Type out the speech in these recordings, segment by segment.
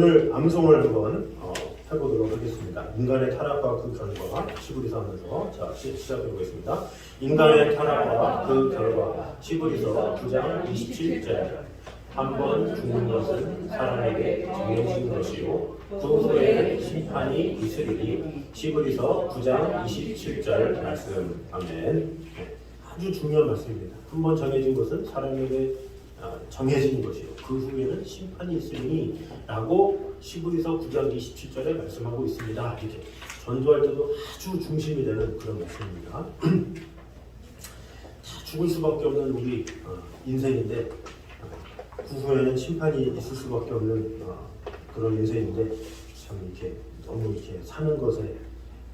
오늘 암송을 한번 해보도록 하겠습니다. 인간의 타락과 그 결과 시브리서 하면서 자 시작해 보겠습니다. 인간의 타락과 그 결과 시브리서 9장 27절 한 번 죽는 것은 사람에게 정해진 것이요 그 후에 심판이 있으리니 시브리서 9장 27절 말씀. 아멘. 아주 중요한 말씀입니다. 한 번 정해진 것은 사람에게 정해진 것이요 그 후에는 심판이 있으니 라고 시브리서 9장 27절에 말씀하고 있습니다. 이렇게 전도할 때도 아주 중심이 되는 그런 말씀입니다. 죽을 수밖에 없는 우리 인생인데 그 후에는 심판이 있을 수밖에 없는 그런 인생인데 참 이렇게 너무 이렇게 사는 것에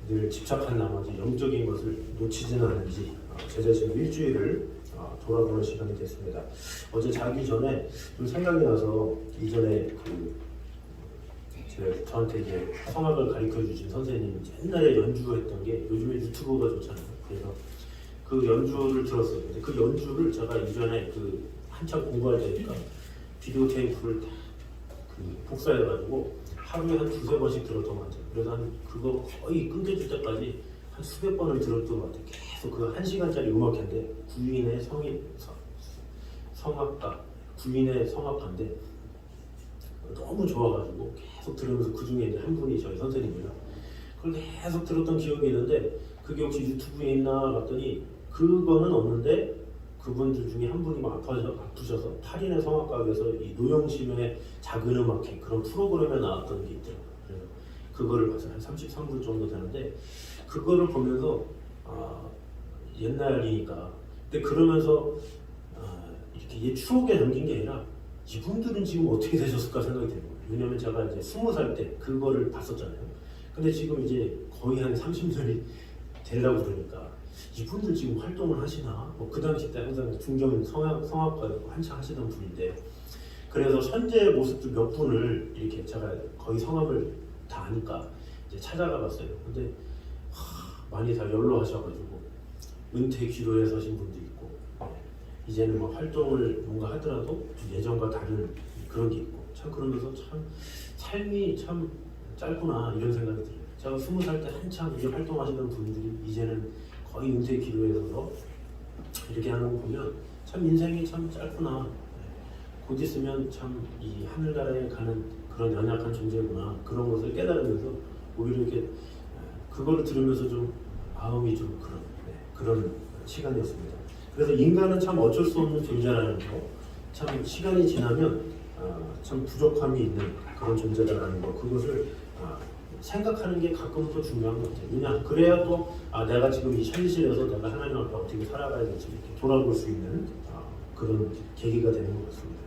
늘 집착한 나머지 영적인 것을 놓치지는 않은지 제 자신 일주일을 돌아보는 시간이 됐습니다. 어제 자기 전에 좀 생각이 나서 이전에 저한테 이제 성악을 가르쳐 주신 선생님이 옛날에 연주했던 게 요즘에 유튜브가 좋잖아요. 그래서 그 연주를 들었어요. 근데 그 연주를 제가 이전에 한참 공부할 때니까 비디오 테이프를 다 복사해가지고 하루에 한 두세 번씩 들었던 것 같아요. 그래서 그거 거의 끊겨질 때까지 한 수백 번을 들었던 것 같아요. 계속 그 1시간짜리 음악회인데 구인의 성악가, 구인의 성악가인데 너무 좋아가지고 계속 들으면서 그 중에 이제 한 분이 저희 선생님이라 그걸 계속 들었던 기억이 있는데 그게 혹시 유튜브에 있나 봤더니 그거는 없는데 그분들 중에 한 분이 아프셔서 8인의 성악가에서 이 노영심의 작은 음악회 그런 프로그램에 나왔던 게 있더라고요. 그래서 그거를 봐서 한 33분 정도 되는데 그거를 보면서 옛날이니까 근데 그러면서 이렇게 추억에 남긴 게 아니라 이분들은 지금 어떻게 되셨을까 생각이 드는 거예요. 왜냐면 제가 이제 20살 때 그거를 봤었잖아요. 근데 지금 이제 거의 한 30년이 되려고 그러니까 이분들 지금 활동을 하시나? 그 당시 때 항상 중경 성악가였고 한창 하시던 분인데 그래서 현재 모습들 몇 분을 이렇게 제가 거의 성함을 다 아니까 이제 찾아가 봤어요. 근데 많이 다 연로하셔가지고 은퇴 기로에 서신 분도 있고 이제는 뭐 활동을 뭔가 하더라도 예전과 다른 그런 게 있고 참 그러면서 참 삶이 참 짧구나 이런 생각이 들어요. 제가 20살 때 한참 이제 활동하시던 분들이 이제는 거의 은퇴 기로에 서서 이렇게 하는 거 보면 참 인생이 참 짧구나. 곧 있으면 참 이 하늘나라에 가는 그런 연약한 존재구나 그런 것을 깨달으면서 오히려 이렇게 그거를 들으면서 좀 마음이 좀 그런 시간이었습니다. 그래서 인간은 참 어쩔 수 없는 존재라는 거, 참 시간이 지나면 참 부족함이 있는 그런 존재라는 거, 그것을 생각하는 게 가끔 더 중요한 것 같아요. 왜냐, 그래야 또 내가 지금 이 현실에서 내가 하나님 앞에 어떻게 살아가야 될지 이렇게 돌아볼 수 있는 그런 계기가 되는 것 같습니다.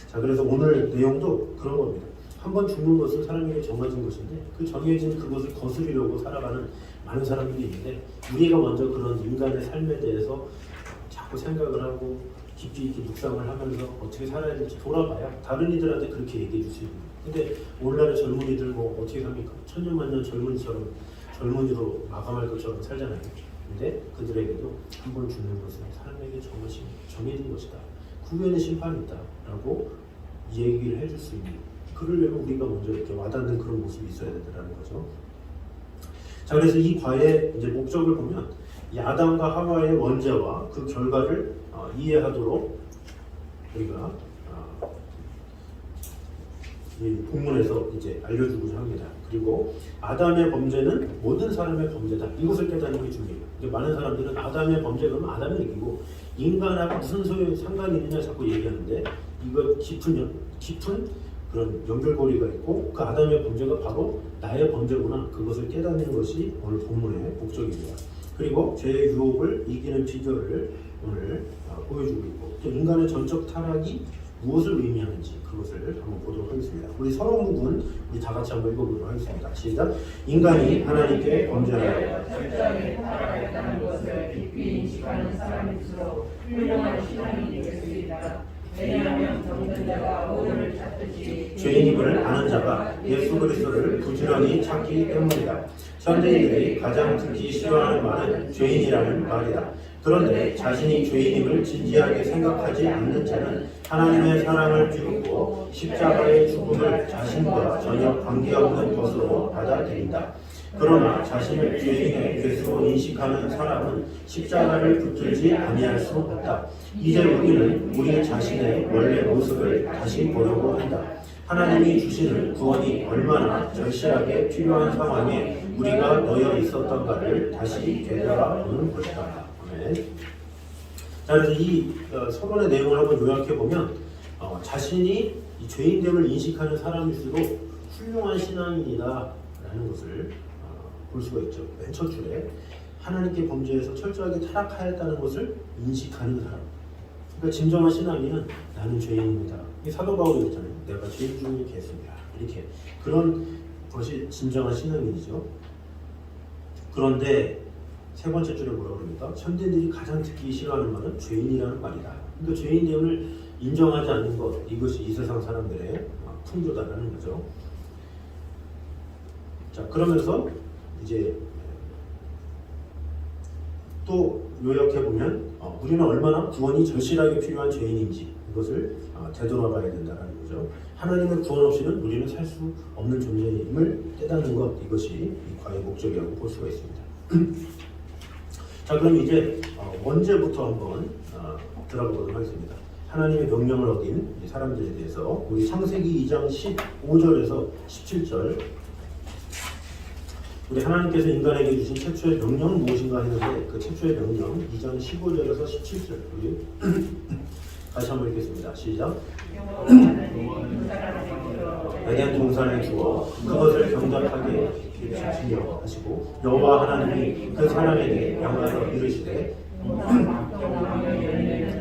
자, 그래서 오늘 내용도 그런 겁니다. 한 번 죽는 것은 사람에게 정해진 것인데 그 정해진 그것을 거스르려고 살아가는 많은 사람들이 있는데 우리가 먼저 그런 인간의 삶에 대해서 자꾸 생각을 하고 깊이 있게 묵상을 하면서 어떻게 살아야 될지 돌아봐야 다른 이들한테 그렇게 얘기해 줄 수 있는 거예요. 근데 오늘날의 젊은이들 뭐 어떻게 삽니까? 천년만년 젊은이처럼 젊은이로 마감할 것처럼 살잖아요. 근데 그들에게도 한 번 죽는 것은 사람에게 정해진 것이다. 그 후에는 심판이 있다. 라고 얘기를 해줄 수 있는 그러려면 우리가 먼저 이렇게 와닿는 그런 모습이 있어야 된다는 거죠. 자, 그래서 이 과의 이제 목적을 보면 이 아담과 하와의 원죄와 그 결과를 이해하도록 우리가 이 본문에서 이제 알려주고자 합니다. 그리고 아담의 범죄는 모든 사람의 범죄다. 이것을 깨닫는 게 중요해요. 많은 사람들은 아담의 범죄 그러면 아담이 이기고 인간하고 무슨 소용이 상관이 있느냐 자꾸 얘기하는데 이거 깊은 그런 연결고리가 있고 그 아담의 범죄가 바로 나의 범죄구나 그것을 깨닫는 것이 오늘 본문의 목적입니다. 그리고 죄의 유혹을 이기는 비결을 오늘 보여주고 있고 또 인간의 전적 타락이 무엇을 의미하는지 그것을 한번 보도록 하겠습니다. 우리 서론 부분 우리 다 같이 한번 읽어보도록 하겠습니다. 시작. 인간이 하나님께 범죄하여 철저하게 타락했다는 것을 깊이 인식하는 사람일수록 훌륭한 신앙이 될 수 있다. 왜냐하면 정든 자가 오늘을 찾듯이 죄인임을 아는 자가 예수 그리스도를 부지런히 찾기 때문이다. 현대인들이 가장 듣기 싫어하는 말은 죄인이라는 말이다. 그런데 자신이 죄인임을 진지하게 생각하지 않는 자는 하나님의 사랑을 비웃고 십자가의 죽음을 자신과 전혀 관계없는 것으로 받아들인다. 그러나 자신을 죄인의 죄수로 인식하는 사람은 십자가를 붙들지 아니할 수 없다. 이제 우리는 우리 자신의 원래 모습을 다시 보려고 한다. 하나님이 주시는 구원이 얼마나 절실하게 필요한 상황에 우리가 놓여 있었던가를 다시 되돌아보는 것이다. 아멘. 자, 그래서 이 서론의 내용을 한번 요약해 보면 자신이 이 죄인됨을 인식하는 사람일수록 훌륭한 신앙인이다라는 것을 볼 수가 있죠. 맨 첫 줄에 하나님께 범죄해서 철저하게 타락하였다는 것을 인식하는 사람. 그러니까 진정한 신앙인은 나는 죄인입니다. 이 사도 바울이 그랬잖아요. 내가 죄인 중에 개수입니다. 이렇게 그런 것이 진정한 신앙인이죠. 그런데 세 번째 줄에 뭐라고 그럽니까? 현대인들이 가장 듣기 싫어하는 말은 죄인이라는 말이다. 그러니까 죄인됨을 인정하지 않는 것, 이것이 이 세상 사람들의 풍조다라는 거죠. 자, 그러면서 이제 또 요약해 보면 우리는 얼마나 구원이 절실하게 필요한 죄인인지 이것을 되돌아봐야 된다는 거죠. 하나님의 구원 없이는 우리는 살 수 없는 존재임을 깨닫는 것, 이것이 이 과의 목적이라고 볼 수가 있습니다. 자, 그럼 이제 원제부터 한번 들어가 보도록 하겠습니다. 하나님의 명령을 어긴 사람들에 대해서 우리 창세기 2장 15절에서 17절, 우리 하나님께서 인간에게 주신 최초의 명령은 무엇인가 했는데 그 최초의 명령 2장 15절에서 17절 우리 다시 한번 읽겠습니다. 시작. 에덴 동산에 주어 그것을 경작하게 지으려 하시고 여호와 하나님이 그 사람에게 명하여 이르시되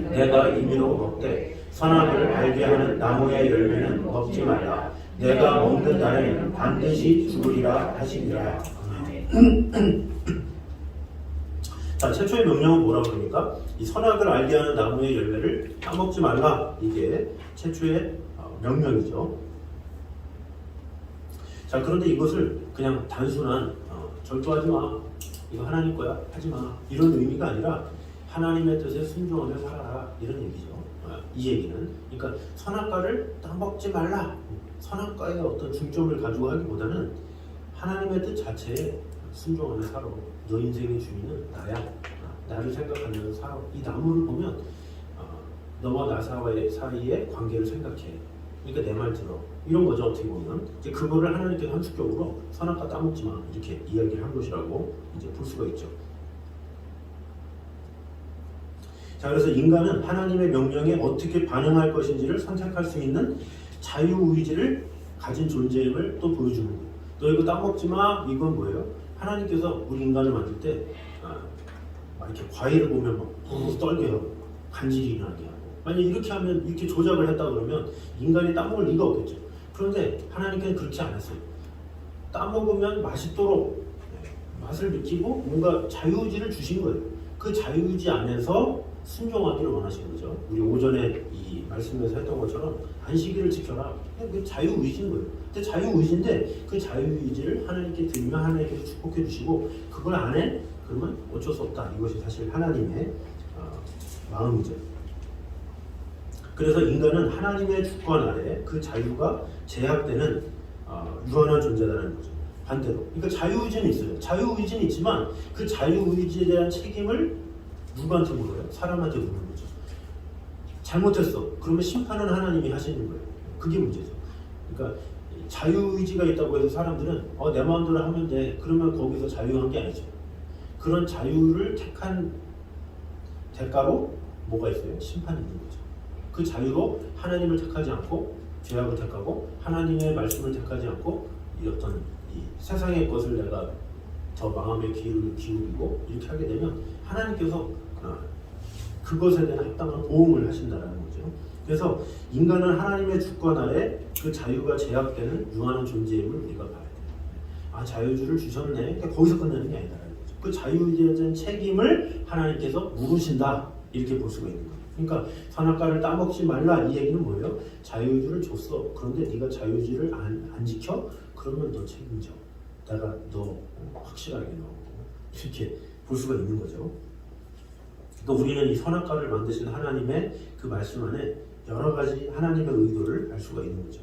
내가 임의로 먹되 선악을 알게 하는 나무의 열매는 먹지 말라. 내가 먹는 날에는 반드시 죽으리라 하시니라. 자, 최초의 명령은 뭐라고 그럽니까? 이 선악을 알게 하는 나무의 열매를 따먹지 말라. 이게 최초의 명령이죠. 자, 그런데 이것을 그냥 단순한 절도하지 마, 이거 하나님 거야, 하지 마, 이런 의미가 아니라 하나님의 뜻에 순종하며 살아라, 이런 얘기죠. 이 얘기는 그러니까 선악과를 따먹지 말라, 선악과의 어떤 중점을 가지고 하기보다는 하나님의 뜻 자체에 순종하며 살아. 너 인생의 주인은 나야. 나를 생각하면서 살아. 이 나무를 보면 너와 나 사이의 관계를 생각해. 그러니까 내 말 들어. 이런 거죠. 어떻게 보면 이제 그거를 하나님께서 함축적으로 선악과 따먹지 마, 이렇게 이야기를 한 것이라고 이제 볼 수가 있죠. 자, 그래서 인간은 하나님의 명령에 어떻게 반응할 것인지를 선택할 수 있는 자유의지를 가진 존재임을 또 보여주는 거예요. 너 이거 따먹지 마, 이건 뭐예요? 하나님께서 우리 인간을 만들 때 막 이렇게 과일을 보면 막 떨게 하고 간질이 나게 하고, 만약 이렇게 하면, 이렇게 조작을 했다 그러면 인간이 따먹을 리가 없겠죠. 그런데 하나님께는 그렇게 안 했어요. 따먹으면 맛있도록 맛을 느끼고 뭔가 자유의지를 주신 거예요. 그 자유의지 안에서 순종하기를 원하신 거죠. 우리 오전에 이 말씀에서 했던 것처럼 안식일을 지켜라. 그 자유의지인 거예요. 근데 자유의지인데 그 자유의지를 하나님께 드리면 하나님께서 축복해 주시고 그걸 안 해? 그러면 어쩔 수 없다. 이것이 사실 하나님의 마음이죠. 그래서 인간은 하나님의 주권 아래 그 자유가 제약되는 유한한 존재라는 거죠. 반대로. 그러니까 자유의지는 있어요. 자유의지는 있지만 그 자유의지에 대한 책임을 누구한테 물어요? 사람한테 묻는 거죠. 잘못했어. 그러면 심판은 하나님이 하시는 거예요. 그게 문제죠. 그러니까 자유의지가 있다고 해서 사람들은 내 마음대로 하면 돼. 그러면 거기서 자유한 게 아니죠. 그런 자유를 택한 대가로 뭐가 있어요? 심판이 있는 거죠. 그 자유로 하나님을 택하지 않고 죄악을 택하고 하나님의 말씀을 택하지 않고 이 어떤 이 세상의 것을 내가 더 마음의 기울을 기울이고 이렇게 하게 되면 하나님께서 그것에 대한 합당한 보응을 하신다는 거죠. 그래서 인간은 하나님의 주권 아래 그 자유가 제약되는 유한한 존재임을 우리가 봐야 돼요. 자유주를 주셨네. 그러니까 거기서 끝나는 게 아니다라는 거죠. 그 자유에 대한 책임을 하나님께서 물으신다, 이렇게 볼 수가 있는 거예요. 그러니까 선악과를 따먹지 말라, 이 얘기는 뭐예요? 자유주를 줬어. 그런데 네가 자유주를 안 지켜? 그러면 너 책임져. 내가 너 확실하게 너 이렇게 볼 수가 있는 거죠. 그러니까 우리는 이 선악과를 만드신 하나님의 그 말씀 안에 여러 가지 하나님의 의도를 알 수가 있는 거죠.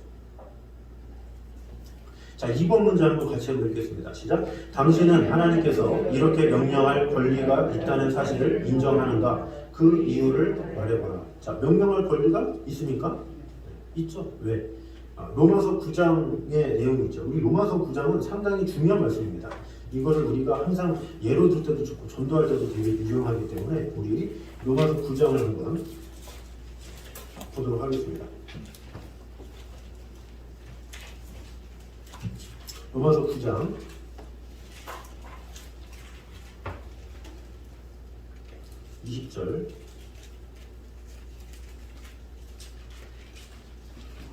자, 2번 문제 한번 같이 한번 읽겠습니다. 시작. 당신은 하나님께서 이렇게 명령할 권리가 있다는 사실을 인정하는가? 그 이유를 말해보라. 자, 명령할 권리가 있습니까? 있죠. 왜? 로마서 9장의 내용이 있죠. 우리 로마서 9장은 상당히 중요한 말씀입니다. 이거를 우리가 항상 예로 들 때도 좋고 전도할 때도 되게 유용하기 때문에 우리 로마서 9장을 한번 보도록 하겠습니다. 로마서 9장 20절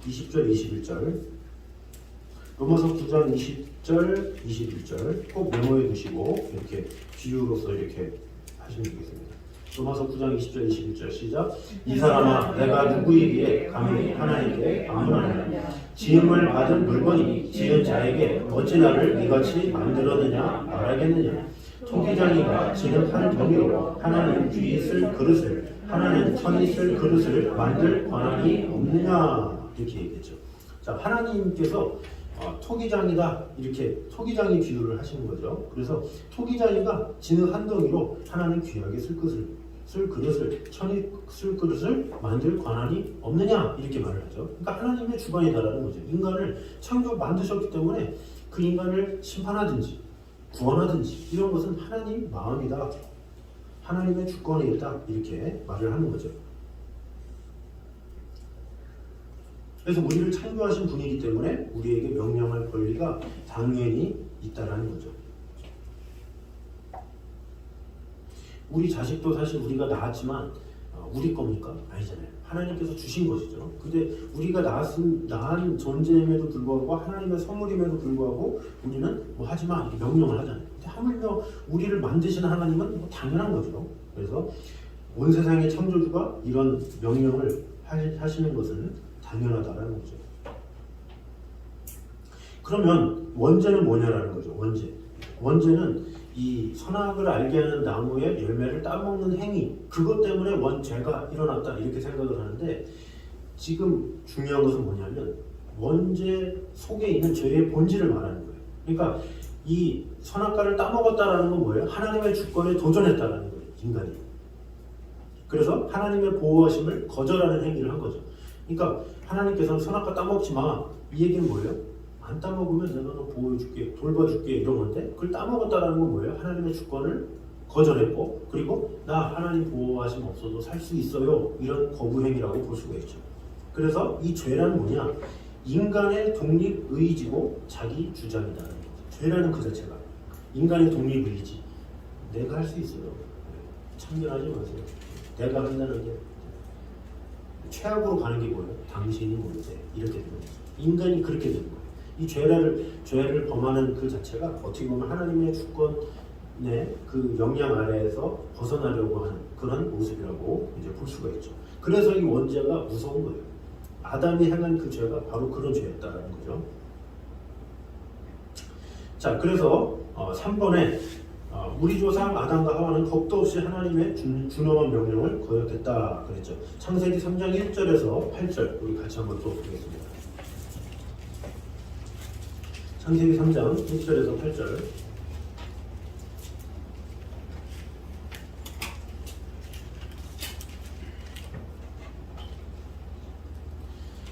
21절 로마서 9장 20절 21절 꼭 메모해 두시고 이렇게 비유로서 이렇게 하시면 되겠습니다. 로마서 9장 20절 21절 시작. 이 사람아 내가 누구이기에 감히 하나님께 반문하느냐. 지음을 받은 물건이 지은 자에게 어찌 나를 이같이 만들었느냐 말하겠느냐. 토기장이가 지는 한 덩이로 하나는 귀 있을 그릇을 하나는 천 있을 그릇을 만들 권한이 없느냐 이렇게 얘기했죠. 자, 하나님께서 토기장이다 이렇게 토기장이 비유를 하시는 거죠. 그래서 토기장이가 지는 한 덩이로 하나는 귀하게 쓸 그릇을 천이 쓸 그릇을 만들 권한이 없느냐 이렇게 말을 하죠. 그러니까 하나님의 주관이다라는 거죠. 인간을 창조 만드셨기 때문에 그 인간을 심판하든지 구원하든지 이런 것은 하나님 마음이다. 하나님의 주권에 있다 이렇게 말을 하는 거죠. 그래서 우리를 창조하신 분이기 때문에 우리에게 명령할 권리가 당연히 있다라는 거죠. 우리 자식도 사실 우리가 낳았지만 우리 겁니까? 아니잖아요. 하나님께서 주신 것이죠. 근데 우리가 낳은 존재임에도 불구하고 하나님의 선물임에도 불구하고 우리는 뭐 하지마 이렇게 명령을 하잖아요. 근데 하물며 우리를 만드시는 하나님은 뭐 당연한 거죠. 그래서 온 세상의 창조주가 이런 명령을 하시는 것은 당연하다라는 거죠. 그러면 원죄는 뭐냐라는 거죠. 원죄는 이 선악을 알게 하는 나무의 열매를 따먹는 행위, 그것 때문에 원죄가 일어났다 이렇게 생각을 하는데, 지금 중요한 것은 뭐냐면 원죄 속에 있는 죄의 본질을 말하는 거예요. 그러니까 이 선악과를 따먹었다라는 건 뭐예요? 하나님의 주권에 도전했다라는 거예요, 인간이. 그래서 하나님의 보호하심을 거절하는 행위를 한 거죠. 그러니까 하나님께서는 선악과 따먹지 마, 이 얘기는 뭐예요? 안 따먹으면 내가 너 보호해줄게, 돌봐줄게 이런 건데, 그걸 따먹었다라는 건 뭐예요? 하나님의 주권을 거절했고, 그리고 나 하나님 보호하심 없어도 살 수 있어요, 이런 거부행위라고 볼 수가 있죠. 그래서 이 죄란 뭐냐? 인간의 독립의지고 자기 주장이라는 거죠. 죄라는 그 자체가 인간의 독립의지, 내가 할 수 있어요, 참견하지 마세요, 내가 한다는 게 최악으로 가는 게 뭐예요? 당신이 뭔데? 이렇게 되는 거죠. 인간이 그렇게 되는 거예요. 이 죄를 범하는 그 자체가 어떻게 보면 하나님의 주권의 그 영향 아래에서 벗어나려고 하는 그런 모습이라고 이제 볼 수가 있죠. 그래서 이 원죄가 무서운 거예요. 아담이 행한 그 죄가 바로 그런 죄였다는 거죠. 자, 그래서 3번에 우리 조상 아담과 하와는 겁도 없이 하나님의 준엄한 명령을 거역했다 그랬죠. 창세기 3장 1절에서 8절 우리 같이 한번 또 보겠습니다. 창세기 3장 1절에서 8절.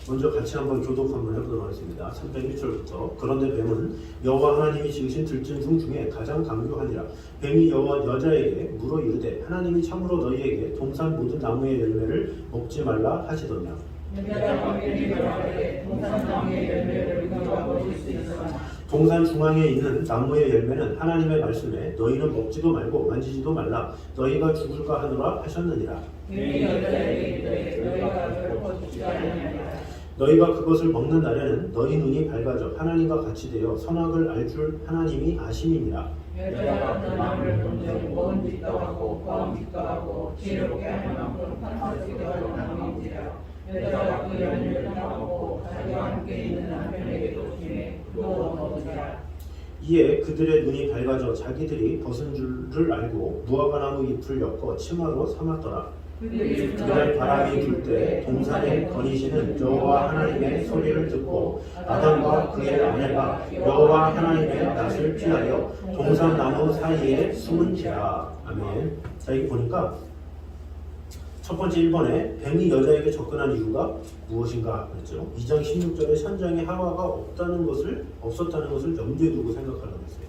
먼저 같이 한번 교독 한번 해보도록 하겠습니다. 301절부터. 그런데 뱀은 여호와 하나님이 지으신 들짐승 중에 가장 강교하니라. 뱀이 여자에게 물어 이르되 하나님이 참으로 너희에게 동산 모든 나무의 열매를 먹지 말라 하시더냐. 동산 중앙에 있는 나무의 열매는 하나님의 말씀에 너희는 먹지도 말고 만지지도 말라, 너희가 죽을까 하노라 하셨느니라. 너희가 그것을 먹는 날에는 너희 눈이 밝아져 하나님과 같이 되어 선악을 알 줄 하나님이 아심이니라. 여자가 그 나무를 본즉 먹은 짓도 하고 구한 짓도 하고 지혜롭게 하는 만큼 판사지도 하는 나무인지라. 여자가 그 열매를 따먹고 자기와 함께 있는 남편에게도 주매 또 얻으리라. 이에 그들의 눈이 밝아져 자기들이 벗은 줄을 알고 무화과나무 잎을 엮어 치마로 삼았더라. 그날 바람이 불 때 동산에 거니시는 여호와 하나님의 소리를 듣고 아담과 그의 아내가 여호와 하나님의 낯을 피하여 동산나무 사이에 숨은지라. 아멘. 자, 여기 보니까 첫 번째 1번에 뱀이 여자에게 접근한 이유가 무엇인가 그랬죠. 2장 16절에 현장에 하와가 없었다는 것을 염두에 두고 생각하라고 했어요.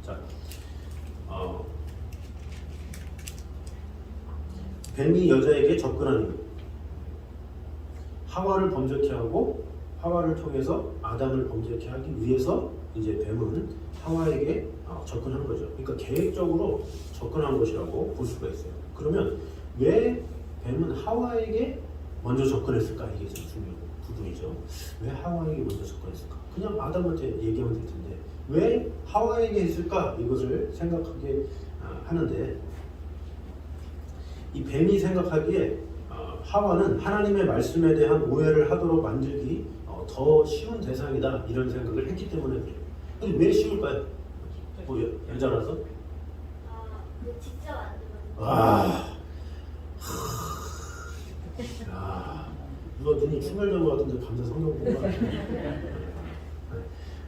자, 뱀이 여자에게 접근한 이유. 하와를 범죄케 하고 하와를 통해서 아담을 범죄케 하기 위해서 이제 뱀은 하와에게 접근한 거죠. 그러니까 계획적으로 접근한 것이라고 볼 수가 있어요. 그러면 왜 뱀은 하와에게 먼저 접근했을까? 이게 제일 중요한 부분이죠. 왜 하와에게 먼저 접근했을까? 그냥 아담한테 얘기하면 될 텐데 왜 하와에게 했을까? 이것을 생각하게 하는데 이 뱀이 생각하기에 하와는 하나님의 말씀에 대한 오해를 하도록 만들기 더 쉬운 대상이다 이런 생각을 했기 때문에 그래요. 근데 왜 쉬울까요? 뭐 여자라서? 직접 안 들어요. 야, 누가 눈이 충혈된 것 같은데 밤새 성경 보고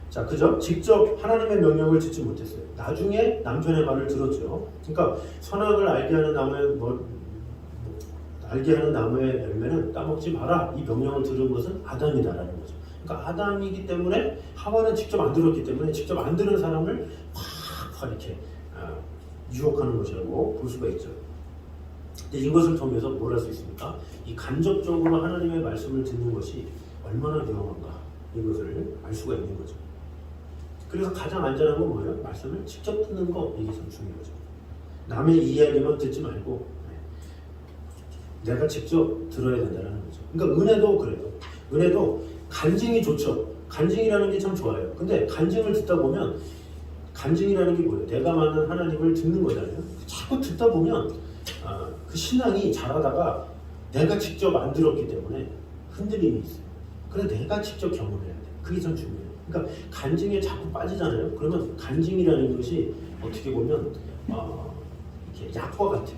자, 그죠? 직접 하나님의 명령을 듣지 못했어요. 나중에 남편의 말을 들었죠. 그러니까 선악을 알게 하는 나무의 열매는 따먹지 마라. 이 명령을 들은 것은 아담이다라는 거죠. 그러니까 아담이기 때문에 하와는 직접 안 들었기 때문에 직접 안 들은 사람을 확 이렇게 유혹하는 것이라고 볼 수가 있죠. 근데 이것을 통해서 뭘 할 수 있습니까? 이 간접적으로 하나님의 말씀을 듣는 것이 얼마나 위험한가 이것을 알 수가 있는 거죠. 그래서 가장 안전한 건 뭐예요? 말씀을 직접 듣는 거. 이게 참 중요하죠. 남의 이야기만 듣지 말고 내가 직접 들어야 된다는 거죠. 그러니까 은혜도 그래요. 은혜도 간증이 좋죠. 간증이라는 게 참 좋아요. 근데 간증을 듣다 보면 간증이라는 게 뭐예요? 내가 만난 하나님을 듣는 거잖아요. 자꾸 듣다 보면 그 신앙이 자라다가 내가 직접 안 들었기 때문에 흔들림이 있어요. 그래서 내가 직접 경험해야 돼. 그게 참 중요해요. 그러니까 간증에 자꾸 빠지잖아요. 그러면 간증이라는 것이 어떻게 보면 이렇게 약과 같아요.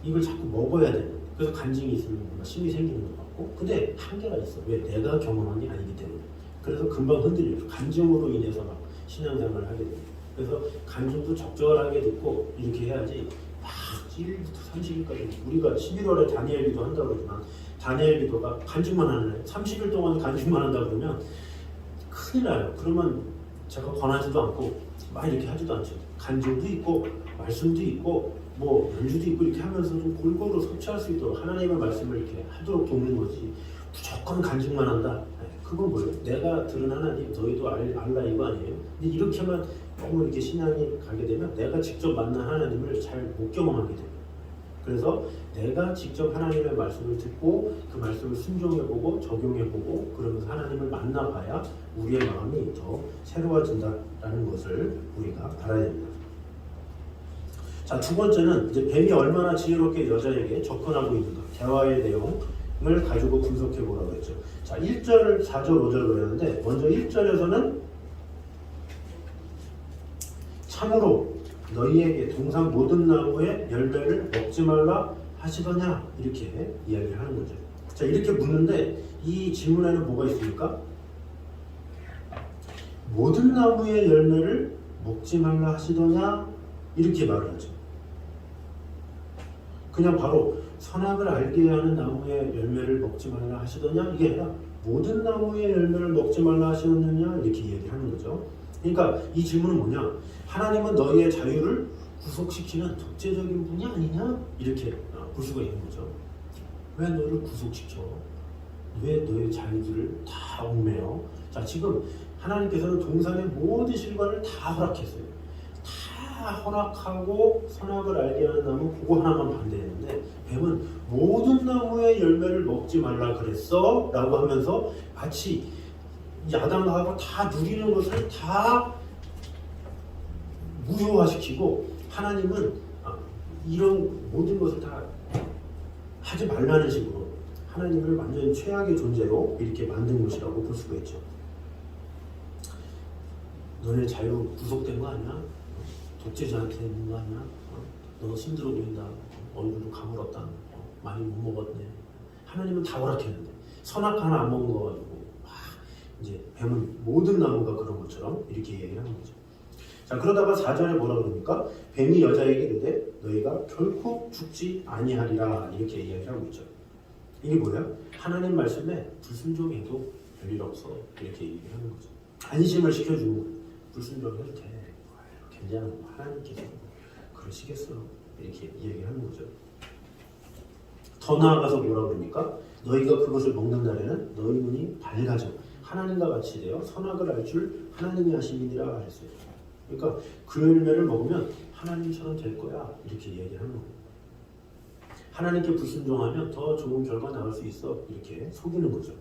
이걸 자꾸 먹어야 돼요. 그래서 간증이 있으면 뭔가 힘이 생기는 것 같고, 근데 한계가 있어. 왜? 내가 경험한 게 아니기 때문에. 그래서 금방 흔들려요. 간증으로 인해서 막 신앙생활을 하게 돼요. 그래서 간증도 적절하게 듣고 이렇게 해야지 막 1일부터 30일까지 우리가 11월에 다니엘 기도 한다고 그러지만 다니엘 기도가 간증만 하는 거예요. 30일 동안 간증만 한다 그러면 큰일 나요. 그러면 제가 권하지도 않고 막 이렇게 하지도 않죠. 간증도 있고 말씀도 있고 뭐 연주도 있고 이렇게 하면서 좀 골고루 섭취할 수 있도록 하나님의 말씀을 이렇게 하도록 돕는 거지 무조건 간증만 한다. 그건 뭐예요? 내가 들은 하나님 너희도 알라 이거 아니에요? 근데 이렇게만 너무 이렇게 신앙이 가게 되면 내가 직접 만난 하나님을 잘 못 경험하게 돼요. 그래서 내가 직접 하나님의 말씀을 듣고 그 말씀을 순종해보고 적용해보고 그러면서 하나님을 만나봐야 우리의 마음이 더 새로워진다라는 것을 우리가 알아야 됩니다. 자, 두 번째는 이제 뱀이 얼마나 지혜롭게 여자에게 접근하고 있는가 대화의 내용을 가지고 분석해보라고 했죠. 자, 1절, 4절, 5절 그랬는데 먼저 1절에서는 참으로 너희에게 동산 모든 나무의 열매를 먹지 말라 하시더냐 이렇게 이야기를 하는 거죠. 자, 이렇게 묻는데 이 질문에는 뭐가 있습니까? 모든 나무의 열매를 먹지 말라 하시더냐 이렇게 말을 하죠. 그냥 바로 선악을 알게 하는 나무의 열매를 먹지 말라 하시더냐 이게 아니라 모든 나무의 열매를 먹지 말라 하시느냐 이렇게 얘기를 하는 거죠. 그러니까 이 질문은 뭐냐? 하나님은 너희의 자유를 구속시키는 독재적인 분이 아니냐? 이렇게 볼 수가 있는 거죠. 왜 너를 구속시켜? 왜 너의 자유들을 다 얽매여? 자, 지금 하나님께서는 동산의 모든 실과를 다 허락했어요. 다 허락하고 선악을 알게 하는 나무 그거 하나만 반대했는데 뱀은 모든 나무의 열매를 먹지 말라 그랬어 라고 하면서 마치 아담과 하와 다 누리는 것을 다 무효화시키고 하나님은 이런 모든 것을 다 하지 말라는 식으로 하나님을 완전히 최악의 존재로 이렇게 만든 것이라고 볼 수가 있죠. 너네 자유 구속된 거 아니야? 독재자한테 있는 거 아니야? 너 힘들어 보인다. 얼굴도 가물었다. 많이 못 먹었네. 하나님은 다 허락했는데 선악 하나 안 먹은 거 가지고 이제 뱀은 모든 나무가 그런 것처럼 이렇게 얘기를 하는 거죠. 자, 그러다가 4절에 뭐라 그러니까 뱀이 여자에게 이르되 너희가 결코 죽지 아니하리라 이렇게 이야기를 하고 있죠. 이게 뭐예요? 하나님 말씀에 불순종해도 별일 없어 이렇게 얘기를 하는 거죠. 안심을 시켜주는 거예요. 불순종해도 돼. 괜찮아. 하나님께서 그러시겠어 이렇게 이야기를 하는 거죠. 더 나아가서 뭐라 그러니까 너희가 그것을 먹는 날에는 너희 눈이 밝아져 하나님과 같이 되어 선악을 알 줄 하나님이 하심이니라 했어요. 그러니까 그 열매를 먹으면 하나님처럼 될 거야 이렇게 얘기를 하는 거예요. 하나님께 불순종하면 더 좋은 결과 나올 수 있어 이렇게 속이는 거죠.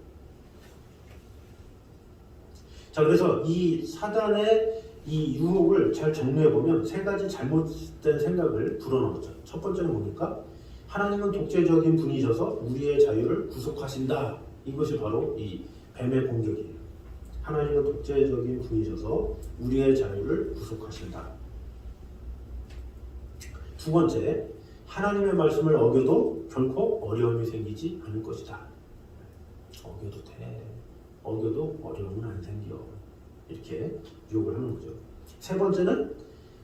자, 그래서 이 사단의 이 유혹을 잘 정리해 보면 세 가지 잘못된 생각을 불어넣었죠. 첫 번째는 뭡니까? 하나님은 독재적인 분이셔서 우리의 자유를 구속하신다. 이것이 바로 이 뱀의 공격이에요. 하나님은 독재적인 분이셔서 우리의 자유를 구속하신다. 두 번째, 하나님의 말씀을 어겨도 결코 어려움이 생기지 않을 것이다. 어겨도 돼. 어겨도 어려움은 안 생겨. 이렇게 유혹을 하는 거죠. 세 번째는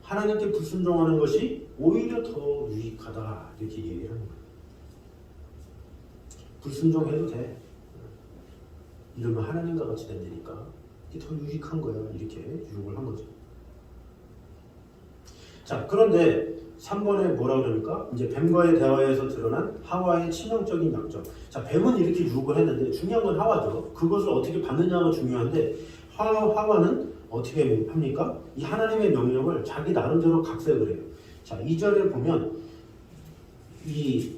하나님께 불순종하는 것이 오히려 더 유익하다. 이렇게 얘기를 하는 거예요. 불순종해도 돼. 이러면 하나님과 같이 된다니까. 이게 더 유익한 거야. 이렇게 유혹을 한 거죠. 자, 그런데 3번에 뭐라 그러니까 이제 뱀과의 대화에서 드러난 하와의 치명적인 약점. 자, 뱀은 이렇게 유혹을 했는데 중요한 건 하와죠. 그것을 어떻게 받느냐가 중요한데 하와는 어떻게 합니까? 이 하나님의 명령을 자기 나름대로 각색을 해요. 자, 2절에 보면 이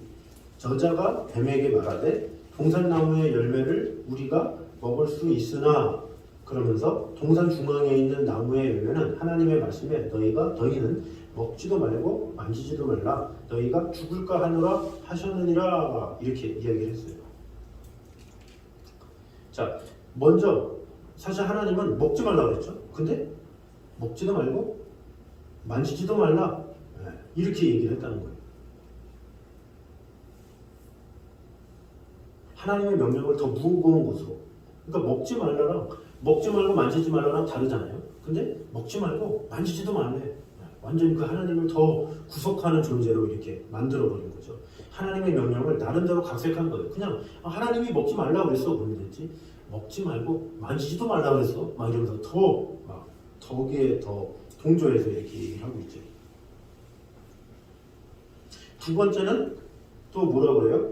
저자가 뱀에게 말하되 동산나무의 열매를 우리가 먹을 수 있으나 그러면서 동산 중앙에 있는 나무의 열매는 하나님의 말씀에 너희는 먹지도 말고 만지지도 말라 너희가 죽을까 하노라 하셨느니라 이렇게 이야기를 했어요. 자, 먼저 사실 하나님은 먹지 말라고 그랬죠. 근데 먹지도 말고 만지지도 말라 이렇게 얘기를 했다는 거예요. 하나님의 명령을 더 무거운 것으로. 그러니까 먹지 말라랑 먹지 말고 만지지 말라랑 다르잖아요. 근데 먹지 말고 만지지도 말래. 완전히 그 하나님을 더 구속하는 존재로 이렇게 만들어버린 거죠. 하나님의 명령을 나름대로 각색한 거예요. 그냥 하나님이 먹지 말라고 그랬어 그러면 됐지. 먹지 말고 만지지도 말라고 그랬어. 막 이러면서 더기에 더 동조해서 이렇게 얘기를 하고 있죠. 두 번째는 또 뭐라고 그래요?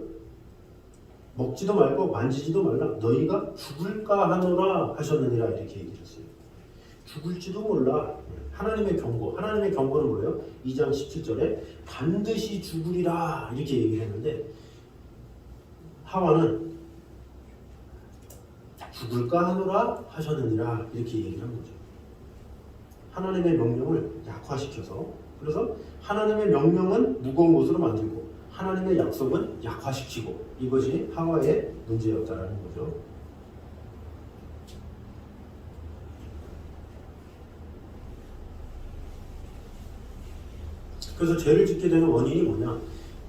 먹지도 말고 만지지도 말라 너희가 죽을까 하노라 하셨느니라 이렇게 얘기를 했어요. 죽을지도 몰라. 하나님의 경고. 하나님의 경고는 뭐예요? 2장 17절에 반드시 죽으리라 이렇게 얘기를 했는데 하와는 죽을까 하노라 하셨느니라 이렇게 얘기를 한 거죠. 하나님의 명령을 약화시켜서 그래서 하나님의 명령은 무거운 것으로 만들고 하나님의 약속은 약화시키고 이것이 하와의 문제였다라는 거죠. 그래서 죄를 짓게 되는 원인이 뭐냐?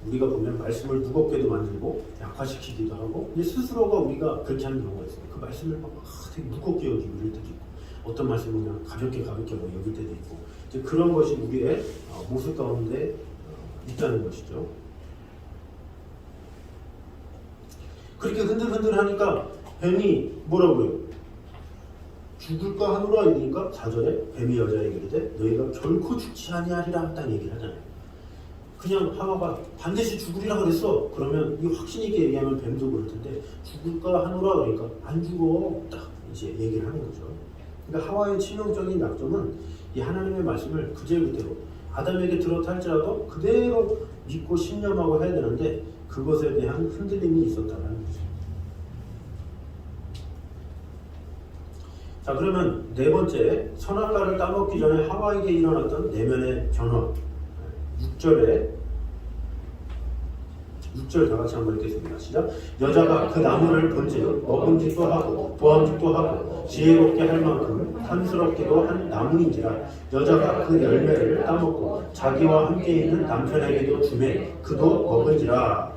우리가 보면 말씀을 무겁게도 만들고 약화시키기도 하고 근데 스스로가 우리가 그렇게 하는 경우가 있어요. 그 말씀을 막 되게 무겁게 여기고 이럴 때도 있고 어떤 말씀은 그냥 가볍게 뭐 여길 때도 있고 이제 그런 것이 우리의 모습 가운데 있다는 것이죠. 그렇게 흔들흔들 하니까 뱀이 뭐라고 해요? 죽을까 하노라 이러니까 4절에 뱀이 여자에게 이르되 너희가 결코 죽지 아니하리라 딱 얘기를 하잖아요. 그냥 하와가 반드시 죽으리라 그랬어. 그러면 이 확신 있게 얘기하면 뱀도 그럴 텐데 죽을까 하노라 그러니까 안 죽어 딱 이제 얘기를 하는 거죠. 그러니까 하와의 치명적인 약점은 이 하나님의 말씀을 그대로 아담에게 들었다 할지라도 그대로 믿고 신념하고 해야 되는데 그것에 대한 흔들림이 있었다는 거죠. 자, 그러면 네 번째 선악과를 따먹기 전에 하와에게 일어났던 내면의 변화 6절에 6절 다 같이 한번 읽겠습니다. 시작. 여자가 그 나무를 본즉 먹음직도 하고 보암직도 하고 지혜롭게 할 만큼 탐스럽기도 한 나무인지라 여자가 그 열매를 따먹고 자기와 함께 있는 남편에게도 주매 그도 먹은지라.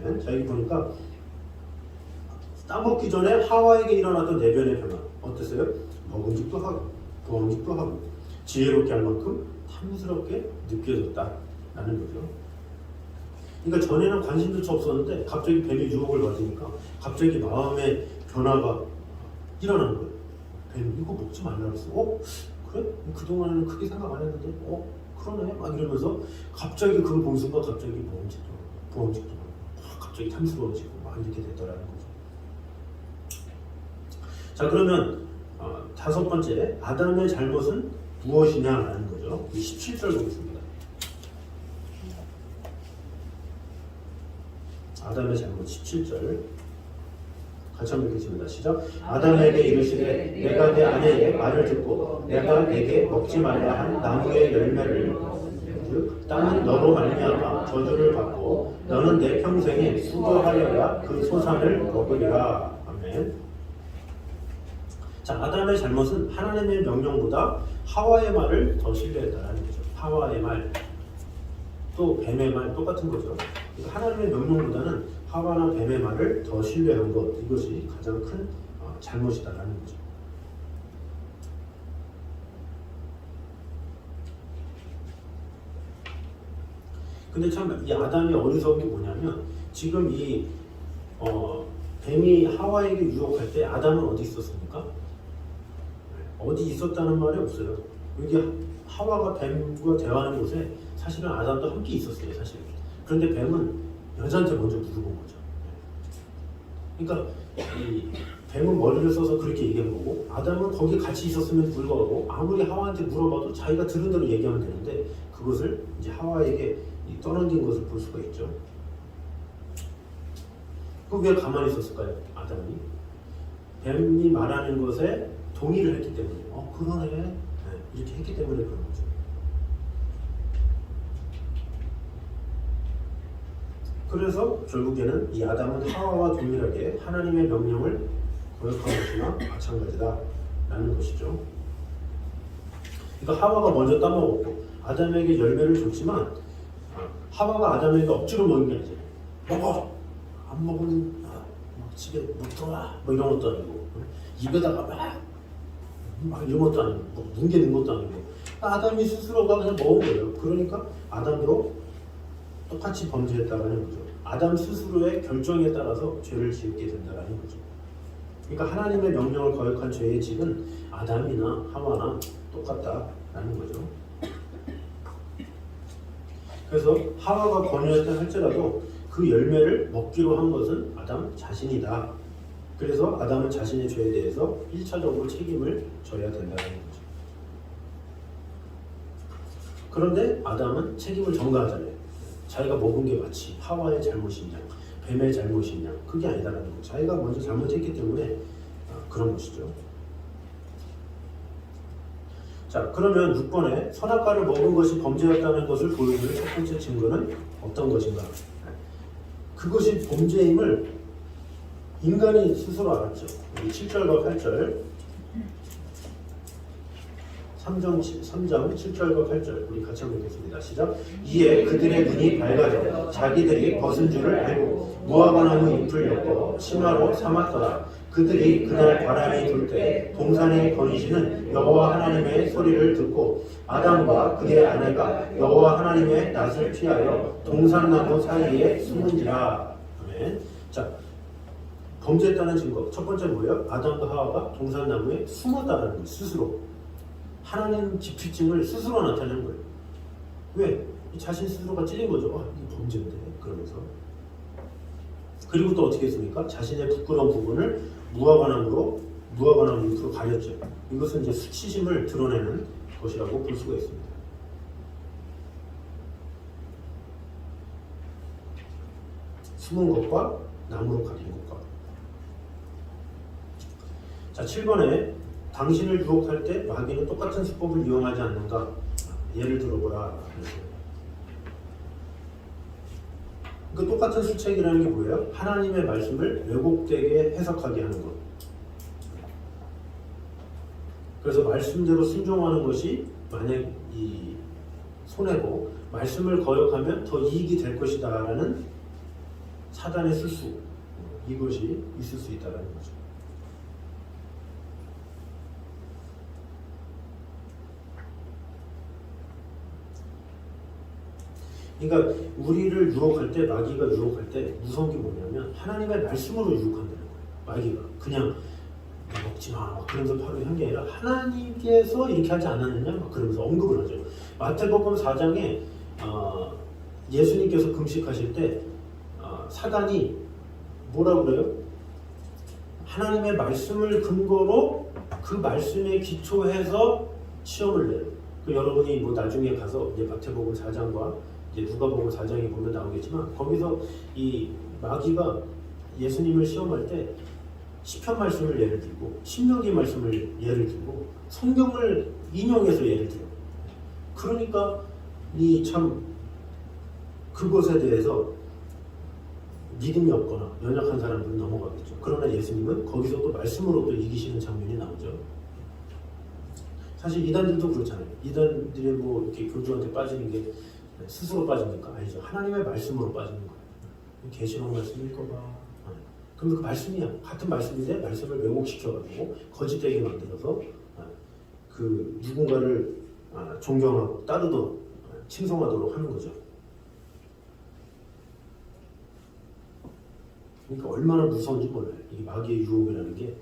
아멘. 자, 여기 보니까 따먹기 전에 하와에게 일어났던 내변의 변화 어땠어요? 먹음직도 하고 보암직도 하고 지혜롭게 할 만큼 탐스럽게 느껴졌다라는 거죠. 그러니까 전에는 관심조차 없었는데 갑자기 뱀의 유혹을 받으니까 갑자기 마음의 변화가 일어나는 거예요. 뱀 이거 먹지 말라 그랬어. 그래? 그동안에는 크게 생각 안 했는데 그러네? 막 이러면서 갑자기 그걸 본 순간 갑자기 보험직도 갑자기 탐스러워지고 막 이렇게 됐더라는 거죠. 자, 그러면 다섯 번째 아담의 잘못은 무엇이냐라는 거죠. 17절 보겠습니다. 아담의 잘못 17절 같이 한번 읽겠습니다. 시작. 아담에게 이르시되 내가 내 아내의 말을 듣고 내가 내게 먹지 말라 한 나무의 열매를 즉 땅은 너로 말미암아 저주를 받고 너는 내 평생에 수고하여야 그 소산을 먹으리라. 아멘. 자, 아담의 잘못은 하나님의 명령보다 하와의 말을 더 신뢰했다는 거죠. 하와의 말, 또 뱀의 말 똑같은 거죠. 그러니까 하나님의 명령보다는 하와나 뱀의 말을 더 신뢰한 것, 이것이 가장 큰 잘못이다라는 거죠. 근데 참 이 아담의 어리석은 게 뭐냐면 지금 이 뱀이 하와에게 유혹할 때 아담은 어디 있었습니까? 어디 있었다는 말이 없어요. 여기 하와가 뱀과 대화하는 곳에 사실은 아담도 함께 있었어요, 사실. 그런데 뱀은 여자한테 먼저 물어본 거죠. 그러니까 이 뱀은 머리를 써서 그렇게 얘기한 거고 아담은 거기 같이 있었음에도 불구하고 아무리 하와한테 물어봐도 자기가 들은 대로 얘기하면 되는데 그것을 이제 하와에게 떠넘긴 것을 볼 수가 있죠. 그럼 왜 가만히 있었을까요? 아담이 뱀이 말하는 것에 동의를 했기 때문에 그러네 이렇게 했기 때문에 그런 거죠. 그래서 결국에는 이 아담은 하와와 동일하게 하나님의 명령을 거역한 것이나 마찬가지다 라는 것이죠. 그러니까 하와가 먼저 따먹었고 아담에게 열매를 줬지만 하와가 아담에게 억지로 먹인 게 아니죠. 먹어! 안 먹으면 집에 못 들어와 뭐 이런 것도 아니고 입에다가 막 이런 것도 아니고 뭐 뭉개는 것도 아니고 아담이 스스로가 그냥 먹은 거예요. 그러니까 아담도 똑같이 범죄했다라는 거죠. 아담 스스로의 결정에 따라서 죄를 지었게 된다라는 거죠. 그러니까 하나님의 명령을 거역한 죄의 질은 아담이나 하와나 똑같다라는 거죠. 그래서 하와가 권유했다 할지라도 그 열매를 먹기로 한 것은 아담 자신이다. 그래서 아담은 자신의 죄에 대해서 1차적으로 책임을 져야 된다는 거죠. 그런데 아담은 책임을 전가하잖아요. 자기가 먹은 게 마치 하와의 잘못이냐 뱀의 잘못이냐 그게 아니다라는 거죠. 자기가 먼저 잘못했기 때문에 그런 것이죠. 자, 그러면 6번에 선악과를 먹은 것이 범죄였다는 것을 보여주는 첫 번째 증거는 어떤 것인가? 그것이 범죄임을 인간이 스스로 알았죠. 7절과 8절 3장 7절과 8절 우리 같이 한번 읽겠습니다. 시작. 이에 그들의 눈이 밝아져 자기들이 벗은 줄을 알고 무화과 나무 잎을 엮어 치마로 삼았더라. 그들이 그날 바람이 불 때 동산에 거니시는 여호와 하나님의 소리를 듣고 아담과 그의 아내가 여호와 하나님의 낯을 피하여 동산나무 사이에 숨은지라. 아멘. 자, 범죄했다는 증거 첫 번째 뭐예요? 아담과 하와가 동산나무에 숨었다는 거예요. 스스로 하나님 지피증을 스스로 나타내는 거예요. 왜? 자신 스스로가 찔린 거죠. 이게 범죄인데 그러면서. 그리고 또 어떻게 했습니까? 자신의 부끄러운 부분을 무화과나무 잎으로 가렸죠. 이것은 이제 수치심을 드러내는 것이라고 볼 수가 있습니다. 숨은 것과 나무로 가린 것과. 자, 7번에 당신을 유혹할 때 마귀는 똑같은 수법을 이용하지 않는가? 예를 들어보라. 그 똑같은 수책이라는 게 뭐예요? 하나님의 말씀을 왜곡되게 해석하게 하는 것. 그래서 말씀대로 순종하는 것이 만약 이 손해고 말씀을 거역하면 더 이익이 될 것이다라는 사단의 술수, 이것이 있을 수 있다는 거죠. 그러니까 우리를 유혹할 때, 마귀가 유혹할 때 무서운 게 뭐냐면 하나님의 말씀으로 유혹한다는 거예요. 마귀가 그냥 먹지 마 막 그러면서 바로 한 게 아니라 하나님께서 이렇게 하지 않았느냐 막 그러면서 언급을 하죠. 마태복음 4장에 예수님께서 금식하실 때 사단이 뭐라고 그래요? 하나님의 말씀을 근거로 그 말씀에 기초해서 시험을 내요. 그 여러분이 뭐 나중에 가서 이제 마태복음 4장과 이제 누가복음 4장에 보면 나오겠지만 거기서 이 마귀가 예수님을 시험할 때 시편 말씀을 예를 들고 신명기 말씀을 예를 들고 성경을 인용해서 예를 들어요. 그러니까 이 참 그것에 대해서 믿음이 없거나 연약한 사람들은 넘어가겠죠. 그러나 예수님은 거기서 또 말씀으로 또 이기시는 장면이 나오죠. 사실 이단들도 그렇잖아요. 이단들이 뭐 이렇게 교주한테 빠지는 게 스스로 빠집니까? 아니죠. 하나님의 말씀으로 빠지는 거예요. 계시록 말씀일 거봐. 그럼 그 말씀이야. 같은 말씀인데 말씀을 왜곡시켜가지고 거짓되게 만들어서 그 누군가를 존경하고 따르도록 칭송하도록 하는 거죠. 그러니까 얼마나 무서운지 몰라요. 이 마귀의 유혹이라는 게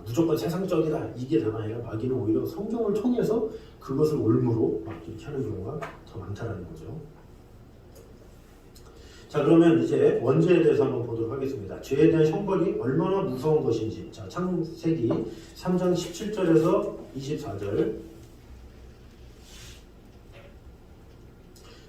무조건 세상적이다 이게 다가 아니라 마귀는 오히려 성경을 통해서 그것을 올무로 막 이렇게 하는 경우가 더 많다라는 거죠. 자, 그러면 이제 원죄에 대해서 한번 보도록 하겠습니다. 죄에 대한 형벌이 얼마나 무서운 것인지. 자, 창세기 3장 17절에서 24절.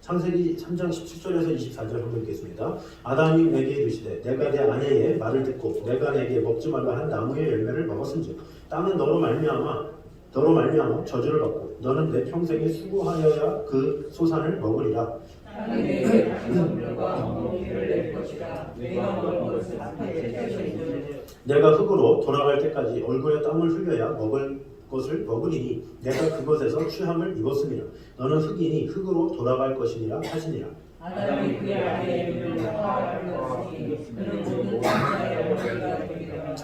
창세기 3장 17절에서 24절 한번 읽겠습니다. 아담이 내게 이르시되 내가 내 아내의 말을 듣고 내가 내게 먹지 말라 한 나무의 열매를 먹었은즉 땅은 너로 말미암아 저주를 받고 너는 내 평생에 수고하여야 그 소산을 먹으리라. 땅이 내게 단성물과 엉겅퀴를 낼 것이라. 내가 먹은 것을 앞에 떼어주리니 내가 흙으로 돌아갈 때까지 얼굴에 땀을 흘려야 먹을 것을 먹으리니 내가 그것에서 취함을 입었습니다. 너는 흙이니 흙으로 돌아갈 것이니라 하시니라. 아담이 그의 아내의 이름을 하와라 불렀으니 그는 모든 남자의 어머니가 되리라.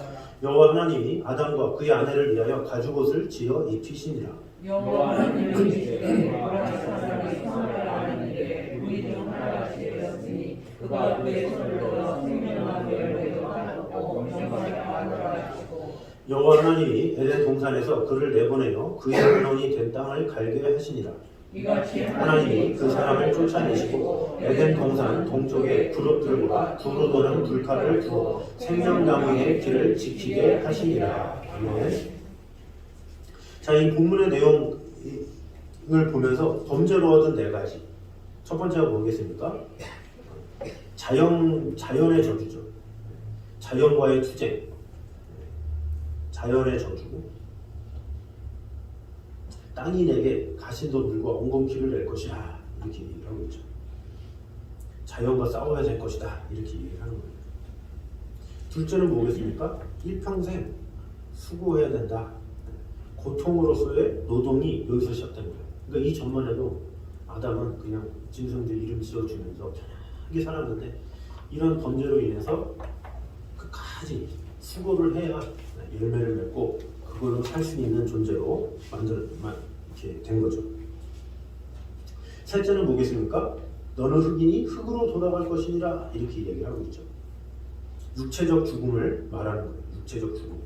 여호와 하나님이 아담과 그의 아내를 위하여 가죽옷을 지어 입히시니라. 여호와 하나님이 이르시되 너와 사람이 성을 아는데 우리 중 하나같이 되었으니 그가 그의 손을 들어 생명나무 열매도 따먹고 영광을 아노라 하시고 여호와 하나님이 에덴 동산에서 그를 내보내어 그의 근원이 된 땅을 갈게 하시니라. 이같이 하나님이 그 사람을 쫓아내시고 에덴 동산 동쪽에 부릇들과 두루 도는 불칼을 두어 생명나무의 길을 지키게 하시니라. 아멘. 자, 이 본문의 내용을 보면서 범죄로 얻은 네 가지. 첫 번째가 뭐겠습니까? 자연의 저주죠. 자연과의 투쟁. 자연의 저주. 땅이 내게 가시도 물과 엉겅퀴를 낼 것이다. 이렇게 얘기를 하고 있죠. 자연과 싸워야 될 것이다. 이렇게 얘기를 하는 거예요. 둘째는 뭐겠습니까? 일평생 수고해야 된다. 고통으로서의 노동이 여기서 시작된 거예요. 그러니까 이 전만 해도 아담은 그냥 짐승들 이름 지어주면서 편하게 살았는데 이런 범죄로 인해서 끝까지 수고를 해야 열매를 맺고 그걸로 살 수 있는 존재로 이렇게 된 거죠. 셋째는 뭐겠습니까? 너는 흙이니 흙으로 돌아갈 것이니라 이렇게 얘기를 하고 있죠. 육체적 죽음을 말하는 거예요. 육체적 죽음.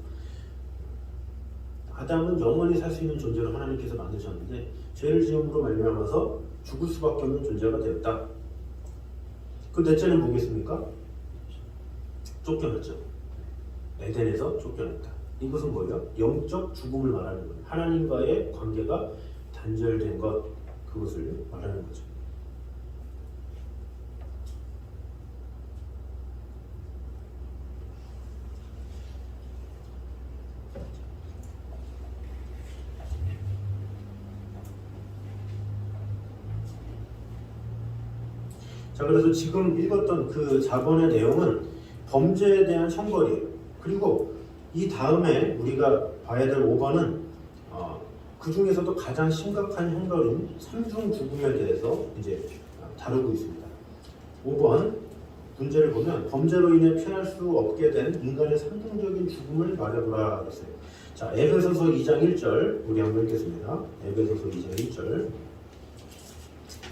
아담은 영원히 살 수 있는 존재로 하나님께서 만드셨는데 죄를 지음으로 말미암아서 죽을 수밖에 없는 존재가 되었다. 그 넷째는 뭐겠습니까? 쫓겨났죠. 에덴에서 쫓겨났다. 이것은 뭐예요? 영적 죽음을 말하는 거예요. 하나님과의 관계가 단절된 것, 그것을 말하는 거죠. 자, 그래서 지금 읽었던 그 4번의 내용은 범죄에 대한 형벌이에요. 그리고 이 다음에 우리가 봐야 될 5번은 그 중에서도 가장 심각한 형벌인 삼중 죽음에 대해서 이제 다루고 있습니다. 5번 문제를 보면 범죄로 인해 피할 수 없게 된 인간의 상징적인 죽음을 말해보라 그랬어요. 자, 에베소서 2장 1절 우리 한번 읽겠습니다. 에베소서 2장 1절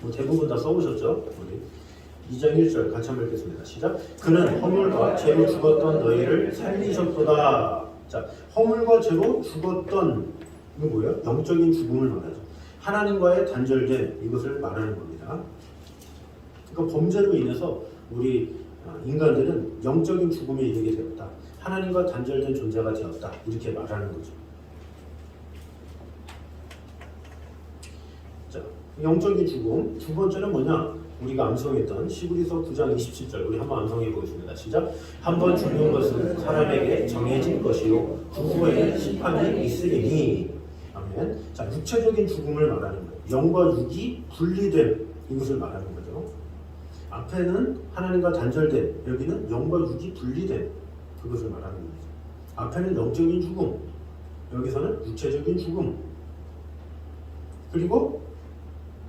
뭐 대부분 다 써보셨죠? 우리 2장 1절 같이 한번 읽겠습니다. 시작. 그는 허물과 죄로 죽었던 너희를 살리셨도다. 자, 허물과 죄로 죽었던 이거 뭐예요? 영적인 죽음을 말하죠. 하나님과의 단절된 이것을 말하는 겁니다. 그러니까 범죄로 인해서 우리 인간들은 영적인 죽음에 이르게 되었다. 하나님과 단절된 존재가 되었다. 이렇게 말하는 거죠. 자, 영적인 죽음 두 번째는 뭐냐? 우리가 암송했던 시브리서 9장 27절 우리 한번 암송해 보겠습니다. 시작. 한번 죽는 것은 사람에게 정해진 것이요 그 후에는 심판이 있으리니. 아멘. 자, 육체적인 죽음을 말하는 거예요. 영과 육이 분리된 이것을 말하는 거죠. 앞에는 하나님과 단절된, 여기는 영과 육이 분리된 그것을 말하는 거죠. 앞에는 영적인 죽음, 여기서는 육체적인 죽음. 그리고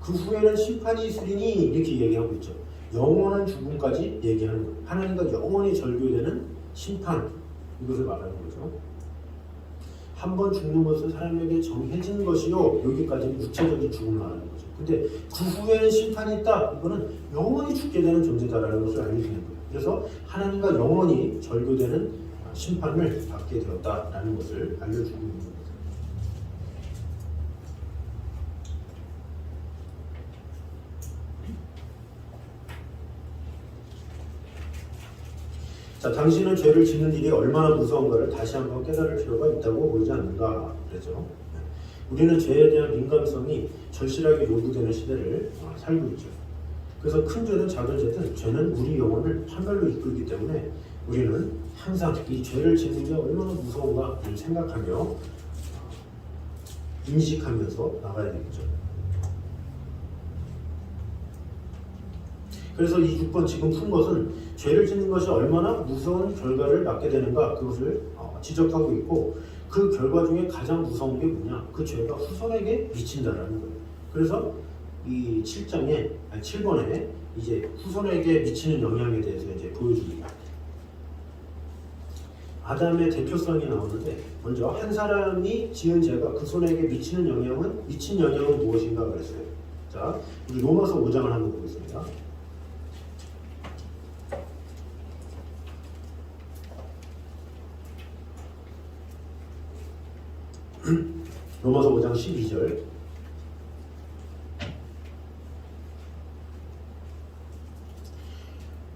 그 후에는 심판이 있으리니 이렇게 얘기하고 있죠. 영원한 죽음까지 얘기하는 거예요. 하나님과 영원히 절교되는 심판, 이것을 말하는 거죠. 한 번 죽는 것은 사람에게 정해진 것이요. 여기까지는 육체적인 죽음을 말하는 거죠. 근데 그 후에는 심판이 있다. 이거는 영원히 죽게 되는 존재다라는 것을 알려주는 거예요. 그래서 하나님과 영원히 절교되는 심판을 받게 되었다라는 것을 알려주고 있는 겁니다. 자, 당신은 죄를 짓는 일이 얼마나 무서운가를 다시 한번 깨달을 필요가 있다고 보이지 않는가 그랬죠. 우리는 죄에 대한 민감성이 절실하게 요구되는 시대를 살고 있죠. 그래서 큰 죄든 작은 죄든 죄는 우리 영혼을 판별로 이끌기 때문에 우리는 항상 이 죄를 짓는 게 얼마나 무서운가를 생각하며 인식하면서 나가야 되겠죠. 그래서 이 6번 지금 푼 것은 죄를 짓는 것이 얼마나 무서운 결과를 맞게 되는가 그것을 지적하고 있고 그 결과 중에 가장 무서운 게 뭐냐? 그 죄가 후손에게 미친다라는 거예요. 그래서 이 7번에 이제 후손에게 미치는 영향에 대해서 이제 보여줍니다. 아담의 대표성이 나오는데 먼저 한 사람이 지은 죄가 그 손에게 미친 영향은 무엇인가 그랬어요. 자, 우리 로마서 5장을 한번 보겠습니다. 로마서 5장 12절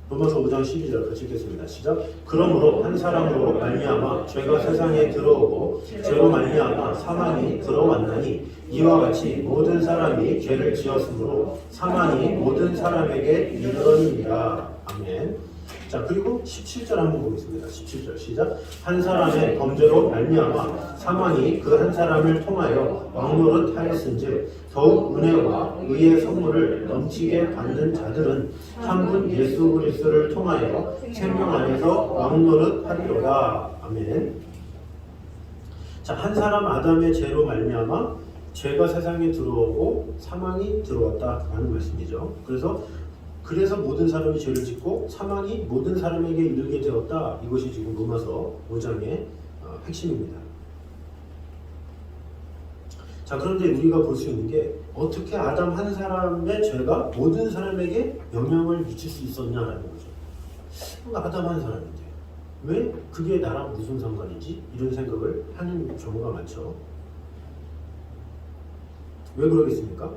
로마서 5장 12절 같이 읽겠습니다. 시작. 그러므로 한 사람으로 말미암아 죄가 세상에 들어오고 죄로 말미암아 사망이 들어왔나니 이와 같이 모든 사람이 죄를 지었으므로 사망이 모든 사람에게 이르러니라. 아멘. 자, 그리고 17절 한번 보겠습니다. 17절 시작. 한 사람의 범죄로 말미암아 사망이 그 한 사람을 통하여 왕노릇하였은즉 더욱 은혜와 의의 선물을 넘치게 받는 자들은 한 분 예수 그리스도를 통하여 생명 안에서 왕노릇하리로다. 아멘. 자, 한 사람 아담의 죄로 말미암아 죄가 세상에 들어오고 사망이 들어왔다라는 말씀이죠. 그래서 모든 사람이 죄를 짓고 사망이 모든 사람에게 이르게 되었다. 이것이 지금 로마서 5장의 핵심입니다. 자, 그런데 우리가 볼 수 있는 게 어떻게 아담 한 사람의 죄가 모든 사람에게 영향을 미칠 수 있었냐라는 거죠. 아담 한 사람인데 왜 그게 나랑 무슨 상관이지? 이런 생각을 하는 경우가 많죠. 왜 그러겠습니까?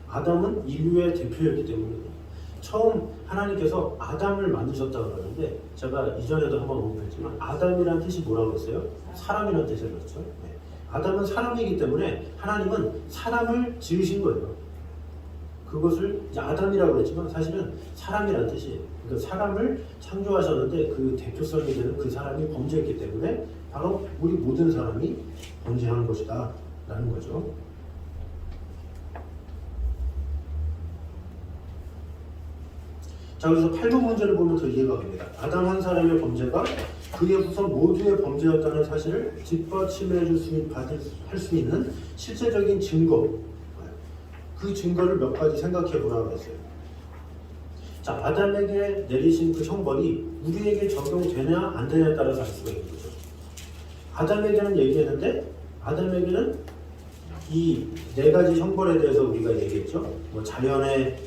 아담은 인류의 대표였기 때문에 처음 하나님께서 아담을 만드셨다고 그러는데 제가 이전에도 한번 언급했지만 아담이라는 뜻이 뭐라고 했어요? 사람이라는 뜻을 그렇죠. 네. 아담은 사람이기 때문에 하나님은 사람을 지으신 거예요. 그것을 이제 아담이라고 그랬지만 사실은 사람이라는 뜻이에요. 그러니까 사람을 창조하셨는데 그 대표성이 되는 그 사람이 범죄했기 때문에 바로 우리 모든 사람이 범죄한 것이다 라는 거죠. 자, 그래서 8번 문제를 보면 더 이해가 갑니다. 아담 한 사람의 범죄가 그의 후손 모두의 범죄였다는 사실을 뒷받침해 줄 할 수 있는 실제적인 증거, 그 증거를 몇 가지 생각해 보라고 했어요. 자, 아담에게 내리신 그 형벌이 우리에게 적용되냐 안 되냐에 따라서 알 수가 있는 거죠. 아담에게는 얘기했는데 아담에게는 이 네 가지 형벌에 대해서 우리가 얘기했죠. 뭐 자연의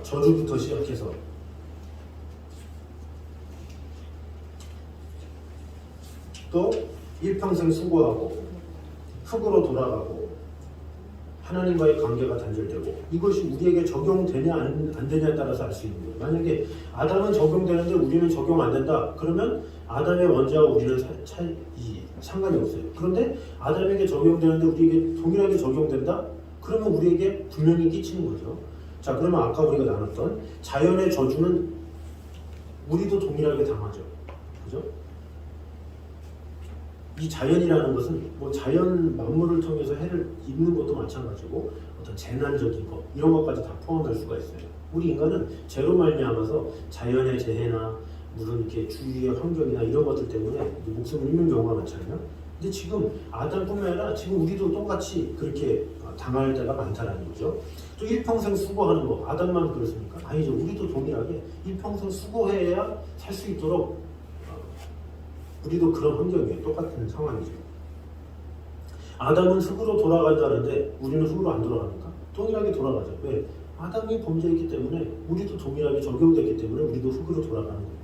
저주부터 시작해서 또 일평생 수고하고 흙으로 돌아가고 하나님과의 관계가 단절되고 이것이 우리에게 적용되냐 안 되냐에 따라서 알 수 있는 거예요. 만약에 아담은 적용되는데 우리는 적용 안 된다. 그러면 아담의 원죄와 우리는 상관이 없어요. 그런데 아담에게 적용되는데 우리에게 동일하게 적용된다? 그러면 우리에게 분명히 끼치는 거죠. 자, 그러면 아까 우리가 나눴던 자연의 저주는 우리도 동일하게 당하죠. 그죠? 이 자연이라는 것은 뭐 자연 만물을 통해서 해를 입는 것도 마찬가지고 어떤 재난적인 것 이런 것까지 다 포함할 수가 있어요. 우리 인간은 죄로 말미암아서 자연의 재해나 무슨 이렇게 주위의 환경이나 이런 것들 때문에 목숨을 잃는 경우가 많잖아요. 근데 지금 아담뿐만 아니라 지금 우리도 똑같이 그렇게 당할 때가 많다라는 거죠. 또 일평생 수고하는 거 아담만 그렇습니까? 아니죠. 우리도 동일하게 일평생 수고해야 살 수 있도록 우리도 그런 환경이에요. 똑같은 상황이죠. 아담은 흙으로 돌아간다는데 우리는 흙으로 안 돌아갑니까? 동일하게 돌아가죠. 왜? 아담이 범죄했기 때문에 우리도 동일하게 적용됐기 때문에 우리도 흙으로 돌아가는 거예요.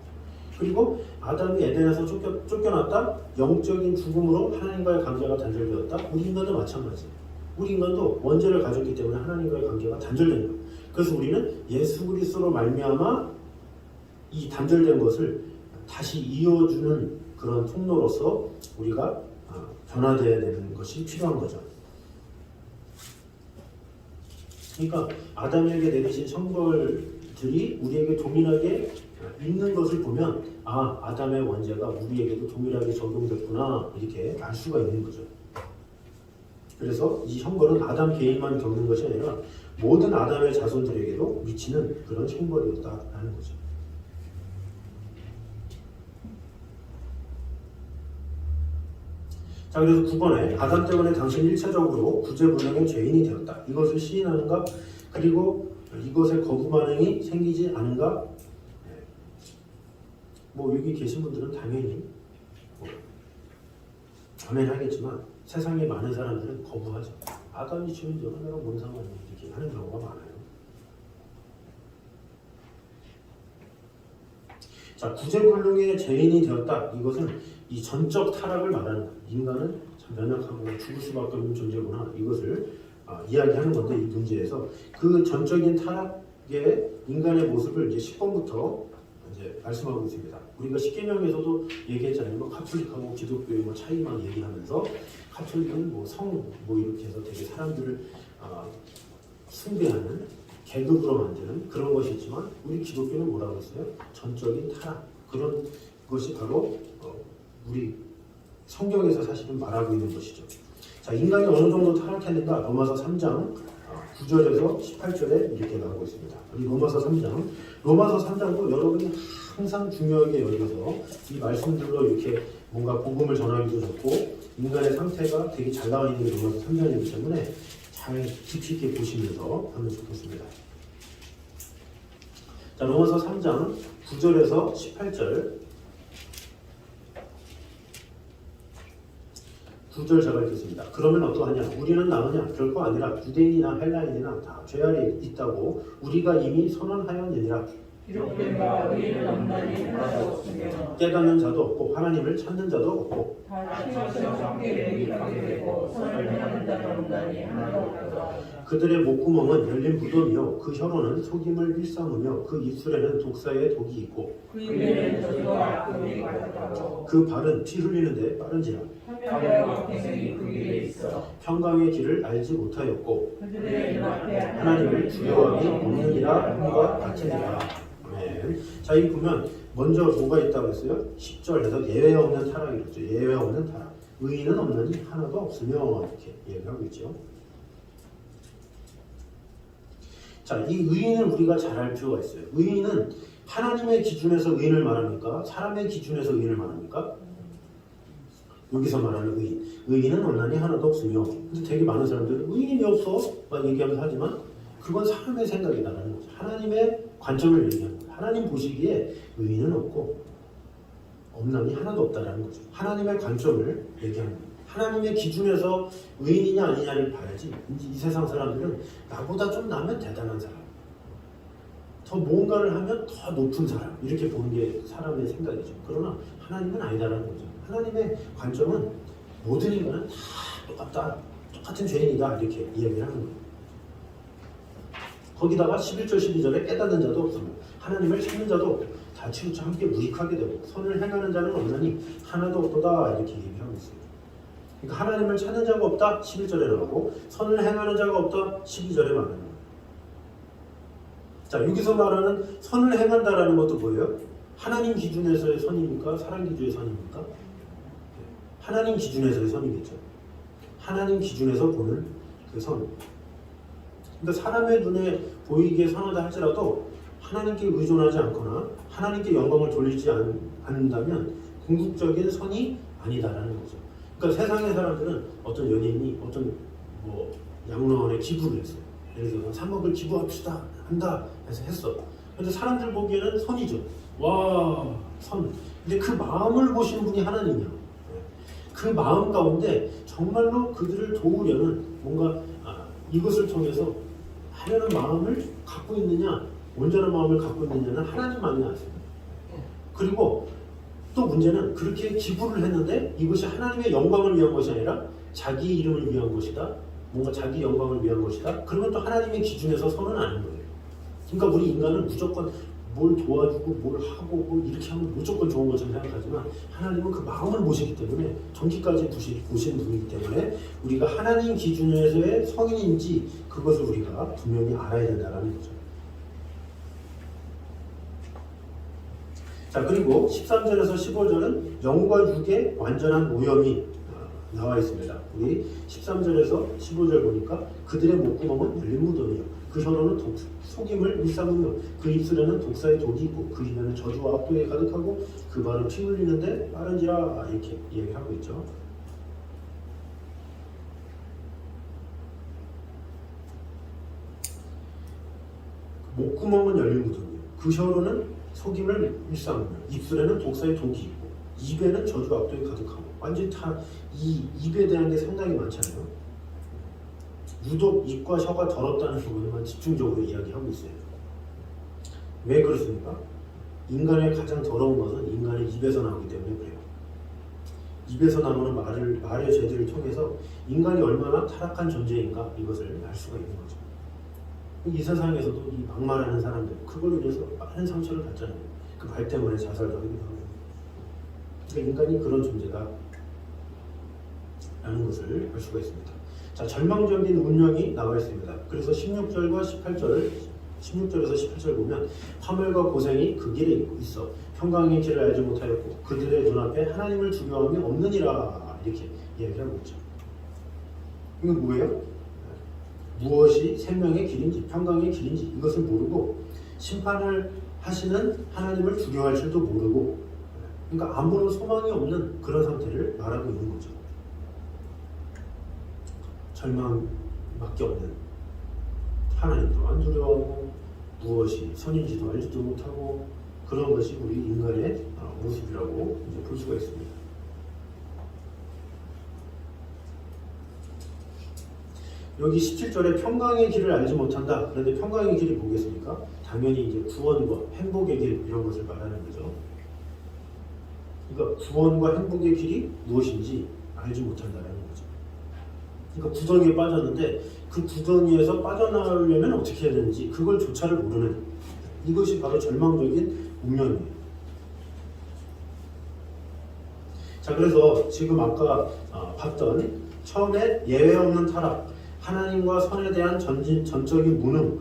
그리고 아담이 에덴에서 쫓겨났다? 영적인 죽음으로 하나님과의 관계가 단절되었다? 우리 인간도 마찬가지예요. 우리 인간도 원죄를 가졌기 때문에 하나님과의 관계가 단절된 거예요. 그래서 우리는 예수 그리스도로 말미암아 이 단절된 것을 다시 이어주는 그런 통로로서 우리가 변화되어야 되는 것이 필요한 거죠. 그러니까 아담에게 내리신 형벌들이 우리에게 동일하게 있는 것을 보면 아담의 원죄가 우리에게도 동일하게 적용됐구나 이렇게 알 수가 있는 거죠. 그래서 이 형벌은 아담 개인만 겪는 것이 아니라 모든 아담의 자손들에게도 미치는 그런 형벌이었다라는 거죠. 자, 그래서 9번에 아담 때문에 당신 1차적으로 구제불능의 죄인이 되었다. 이것을 시인하는가? 그리고 이것의 거부 반응이 생기지 않은가? 뭐 여기 계신 분들은 당연히 아멘 하겠지만 세상에 많은 사람들은 거부하죠. 아담이 지은 죄는 내가 뭔 상관이야 이렇게 하는 경우가 많아요. 자, 구제불능의 죄인이 되었다. 이것은 이 전적 타락을 말하는 인간은 참 연약하고 죽을 수밖에 없는 존재구나. 이것을 이야기하는 건데 이 문제에서 그 전적인 타락의 인간의 모습을 이제 10번부터 이제 말씀하고 있습니다. 우리가 십계명에서도 얘기했잖아요. 뭐 카톨릭하고 기독교의 뭐 차이만 얘기하면서 카톨릭은 뭐 성 뭐 이렇게 해서 되게 사람들을 숭배하는 계급으로 만드는 그런 것이 있지만 우리 기독교는 뭐라고 했어요? 전적인 타락 그런 것이 바로 우리 성경에서 사실은 말하고 있는 것이죠. 자, 인간이 어느 정도 타락했는가? 로마서 3장 9절에서 18절에 이렇게 나오고 있습니다. 이 로마서 3장도 여러분이 항상 중요하게 여겨서 이 말씀들로 이렇게 뭔가 복음을 전하기도 좋고 인간의 상태가 되게 잘 나와 있는 게 로마서 3장이기 때문에 잘 깊이 있게 보시면서 하면 좋겠습니다. 자, 로마서 3장 9절에서 18절 9절 제가 읽겠습니다. 그러면 어떠하냐? 우리는 나으냐? 결코 아니라 유대인이나 헬라인이나 다 죄 아래 있다고 우리가 이미 선언하였느니라. 기록된 바 의인은 없나니 하나도 없으며 깨닫는 자도 없고 하나님을 찾는 자도 없고 다 치워서 함께 유익하게 되고 선을 행하는 자도 없나니 하나도 없도다. 그들의 목구멍은 열린 무덤이요 그 혀로는 속임을 일삼으며 그 입술에는 독사의 독이 있고 그 입에는 저주와 악독이 가득하고 그 발은 피 흘리는데 빠른지라 화평과 회생이 그 길에 있어 평강의 길을 알지 못하였고 그들의 눈앞에 하나님을 두려워함이 없느니라 함과 같으니라. 아멘. 자, 여기 보면 먼저 뭐가 있다고 했어요? 10절에서 예외 없는 타락이랬죠. 예외 없는 타락. 의인은 없느니 하나도 없으며 이렇게 얘기하고 있죠. 자, 이 의인을 우리가 잘 알 필요가 있어요. 의인은 하나님의 기준에서 의인을 말합니까? 사람의 기준에서 의인을 말합니까? 여기서 말하는 의인. 의인은 원한이 하나도 없으며, 근데 되게 많은 사람들은 의인이 없어 막 얘기하면서 하지만 그건 사람의 생각이다라는 거죠. 하나님의 관점을 얘기하는 거예요. 하나님 보시기에 의인은 없고 엄남이 하나도 없다라는 거죠. 하나님의 관점을 얘기하는 거예요. 하나님의 기준에서 의인이냐 아니냐를 봐야지. 이제 이 세상 사람들은 나보다 좀 나면 대단한 사람, 더 뭔가를 하면 더 높은 사람, 이렇게 보는 게 사람의 생각이죠. 그러나 하나님은 아니다라는 거죠. 하나님의 관점은 모든 인간은 다 똑같다, 똑같은 죄인이다, 이렇게 이야기를 하는 거예요. 거기다가 11절 12절에 깨닫는 자도 없으며 하나님을 찾는 자도 없고 다 치우쳐 함께 무익하게 되고 선을 행하는 자는 없나니 하나도 없도다, 이렇게 얘기하고 있어요. 그러니까 하나님을 찾는 자가 없다 11절에 나오고 선을 행하는 자가 없다 12절에 말하는 거예요. 자, 여기서 말하는 선을 행한다라는 것도 뭐예요? 하나님 기준에서의 선입니까? 사람 기준의 선입니까? 하나님 기준에서의 선이겠죠. 하나님 기준에서 보는 그 선. 그러니까 사람의 눈에 보이기에 선하다 할지라도 하나님께 의존하지 않거나 하나님께 영광을 돌리지 않는다면 궁극적인 선이 아니다라는 거죠. 그러니까 세상의 사람들은 어떤 연예인이 어떤 양로원에 기부를 했어요. 예를 들어서 3억을 기부합시다 한다 해서 했어. 근데 사람들 보기에는 선이죠. 와, 선. 근데 그 마음을 보시는 분이 하나님이야. 그 마음 가운데 정말로 그들을 도우려는 뭔가 이것을 통해서 하려는 마음을 갖고 있느냐, 온전한 마음을 갖고 있느냐는 하나님만이 아세요. 그리고 또 문제는 그렇게 기부를 했는데 이것이 하나님의 영광을 위한 것이 아니라 자기 이름을 위한 것이다, 뭔가 자기 영광을 위한 것이다, 그러면 또 하나님의 기준에서 선은 아닌 거예요. 그러니까 우리 인간은 무조건 뭘 도와주고 뭘 하고 뭘 이렇게 하면 무조건 좋은 것처럼 생각하지만 하나님은 그 마음을 보시기 때문에 전기까지 보시는 분이기 때문에 우리가 하나님 기준에서의 성인인지 그것을 우리가 분명히 알아야 된다는 거죠. 자, 그리고 13절에서 15절은 영과 육의 완전한 오염이 나와 있습니다. 우리 13절에서 15절 보니까 그들의 목구멍은 열린 무덤이요, 그 혀로는 속임을 일삼으며 그 입술에는 독사의 독이 있고 그 입에는 저주와 악독이 가득하고 그 발은 피 흘리는데 빠른지라, 이렇게 얘기하고 있죠. 목구멍은 열린 무덤이요, 그 혀로는 속임을 일삼으며 입술에는 독사의 독이 있고 입에는 저주와 악독이 가득하고, 완전히 다 이 입에 대한 게 상당히 많잖아요. 유독 입과 혀가 더럽다는 부분만 집중적으로 이야기하고 있어요. 왜 그렇습니까? 인간의 가장 더러운 것은 인간의 입에서 나오기 때문에 그래요. 입에서 나오는 말의 죄들을 통해서 인간이 얼마나 타락한 존재인가, 이것을 알 수가 있는 거죠. 이 세상에서도 이 막말하는 사람들, 그걸로 인해서 많은 상처를 받잖아요. 그 말 때문에 자살도 하기도 하고. 그러니까 인간이 그런 존재다 라는 것을 알 수가 있습니다. 자, 절망적인 운명이 나와 있습니다. 그래서 16절과 18절, 16절에서 18절 보면 화물과 고생이 그 길에 있어 평강의 길을 알지 못하였고 그들의 눈앞에 하나님을 두려움이 없느니라, 이렇게 이야기하고 있죠. 이건 뭐예요? 무엇이 생명의 길인지 평강의 길인지 이것을 모르고 심판을 하시는 하나님을 두려워할 줄도 모르고, 그러니까 아무런 소망이 없는 그런 상태를 말하고 있는 거죠. 절망밖에 없는, 하나님도 안 두려워하고 무엇이 선인지도 알지도 못하고, 그런 것이 우리 인간의 모습이라고 이제 볼 수가 있습니다. 여기 17절에 평강의 길을 알지 못한다. 그런데 평강의 길이 뭐겠습니까? 당연히 이제 구원과 행복의 길, 이런 것을 말하는 거죠. 그러니까 구원과 행복의 길이 무엇인지 알지 못한다는 거죠. 그러니까 구덩이에 빠졌는데 그 구덩이에서 빠져나오려면 어떻게 해야 되는지 그걸 조차를 모르는, 이것이 바로 절망적인 운명이에요. 자, 그래서 지금 아까 봤던 처음에 예외 없는 타락, 하나님과 선에 대한 전적인 무능,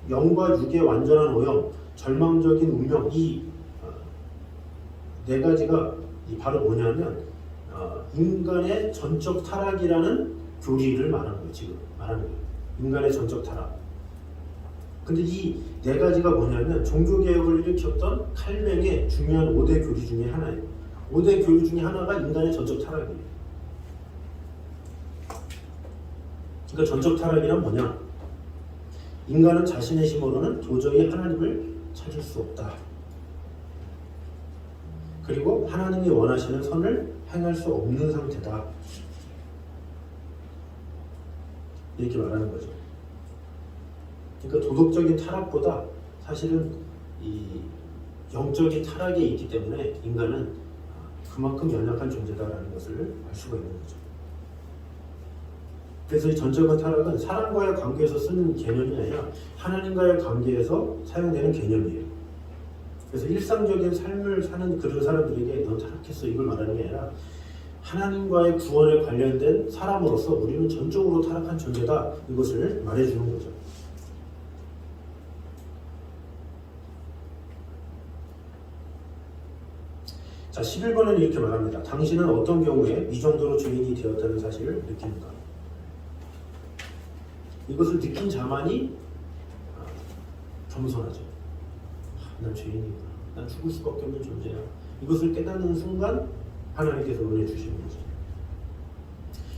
영과 육의 완전한 오염, 절망적인 운명, 이 네 가지가 바로 뭐냐면 인간의 전적 타락이라는 교리를 말하는 거예요. 지금 말하는 거예요. 인간의 전적 타락. 근데 이 네 가지가 뭐냐면 종교개혁을 일으켰던 칼뱅의 중요한 5대 교리 중에 하나예요. 5대 교리 중에 하나가 인간의 전적 타락이에요. 그러니까 전적 타락이란 뭐냐? 인간은 자신의 힘으로는 도저히 하나님을 찾을 수 없다. 그리고 하나님이 원하시는 선을 행할 수 없는 상태다. 이렇게 말하는 거죠. 그러니까 도덕적인 타락보다 사실은 이 영적인 타락에 있기 때문에 인간은 그만큼 연약한 존재다라는 것을 알 수가 있는 거죠. 그래서 이 전적인 타락은 사람과의 관계에서 쓰는 개념이 아니라 하나님과의 관계에서 사용되는 개념이에요. 그래서 일상적인 삶을 사는 그런 사람들에게 넌 타락했어 이걸 말하는 게 아니라 하나님과의 구원에 관련된 사람으로서 우리는 전적으로 타락한 존재다 이것을 말해주는 거죠. 자, 11번에는 이렇게 말합니다. 당신은 어떤 경우에 이 정도로 죄인이 되었다는 사실을 느낍니까? 이것을 느낀 자만이 겸손하죠. 난 죄인이구나. 난 죽을 수밖에 없는 존재야. 이것을 깨닫는 순간 하나님께서 은혜 주시는 거죠.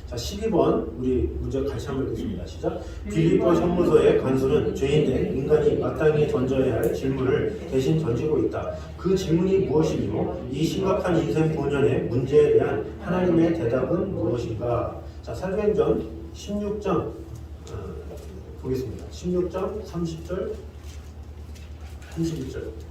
자, 12번 우리 문제 같이 한번 읽겠습니다. 시작. 빌립보 선무서의 간수는 죄인된 인간이 마땅히 던져야 할 질문을 대신 던지고 있다. 그 질문이 무엇이며 이 심각한 인생 본연의 문제에 대한 하나님의 대답은 무엇인가? 자, 사도행전 16장 보겠습니다. 16장 30절 31절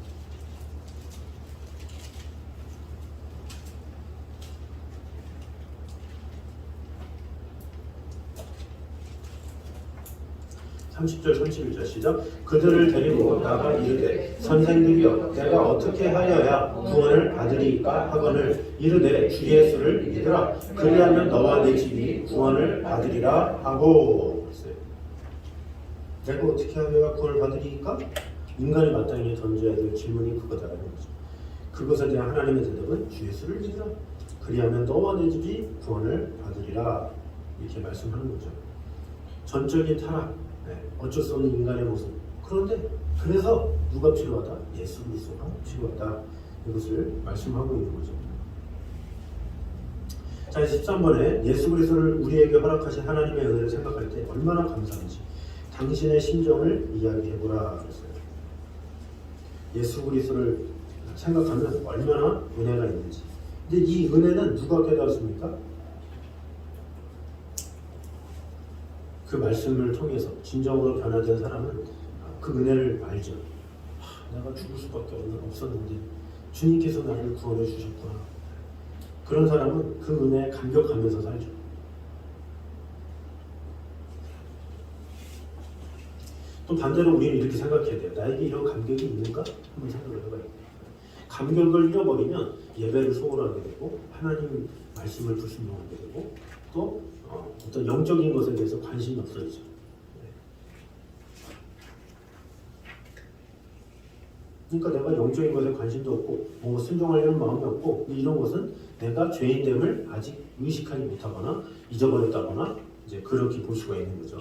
30절 31절 시작. 그들을 데리고 나가 이르되 선생들이여 내가 어떻게 하여야 구원을 받으리까 하거늘 이르되 주 예수를 믿으라 그리하면 너와 내 집이 구원을 받으리라 하고 있어요. 내가 어떻게 하여야 구원을 받으리까? 인간이 마땅히 던져야 될 질문이 그거다라는 거죠. 그것에 대한 하나님의 대답은 주 예수를 믿으라 그리하면 너와 내 집이 구원을 받으리라 이렇게 말씀하는 거죠. 전적인 타락 어쩔 수 없는 인간의 모습. 그런데 그래서 누가 필요하다? 예수 그리스도가 필요하다. 이것을 말씀하고 있는 거죠. 자, 13번에 예수 그리스도를 우리에게 허락하신 하나님의 은혜를 생각할 때 얼마나 감사한지 당신의 심정을 이야기해보라 그랬어요. 예수 그리스도를 생각하면 얼마나 은혜가 있는지. 근데 이 은혜는 누가 깨달았습니까? 그 말씀을 통해서 진정으로 변화된 사람은 그 은혜를 알죠. 내가 죽을 수밖에 없었는데 주님께서 나를 구원해 주셨구나. 그런 사람은 그 은혜에 감격하면서 살죠. 또 반대로 우리는 이렇게 생각해야 돼요. 나에게 이런 감격이 있는가? 한번 생각을 해봐야 돼요. 감격을 잃어버리면 예배를 소홀하게 되고 하나님 말씀을 불순종하게 되고 또 어떤 영적인 것에 대해서 관심이 없어지죠. 그러니까 내가 영적인 것에 관심도 없고 뭐 순종하려는 마음이 없고 이런 것은 내가 죄인됨을 아직 의식하지 못하거나 잊어버렸다거나 이제 그렇게 볼 수가 있는 거죠.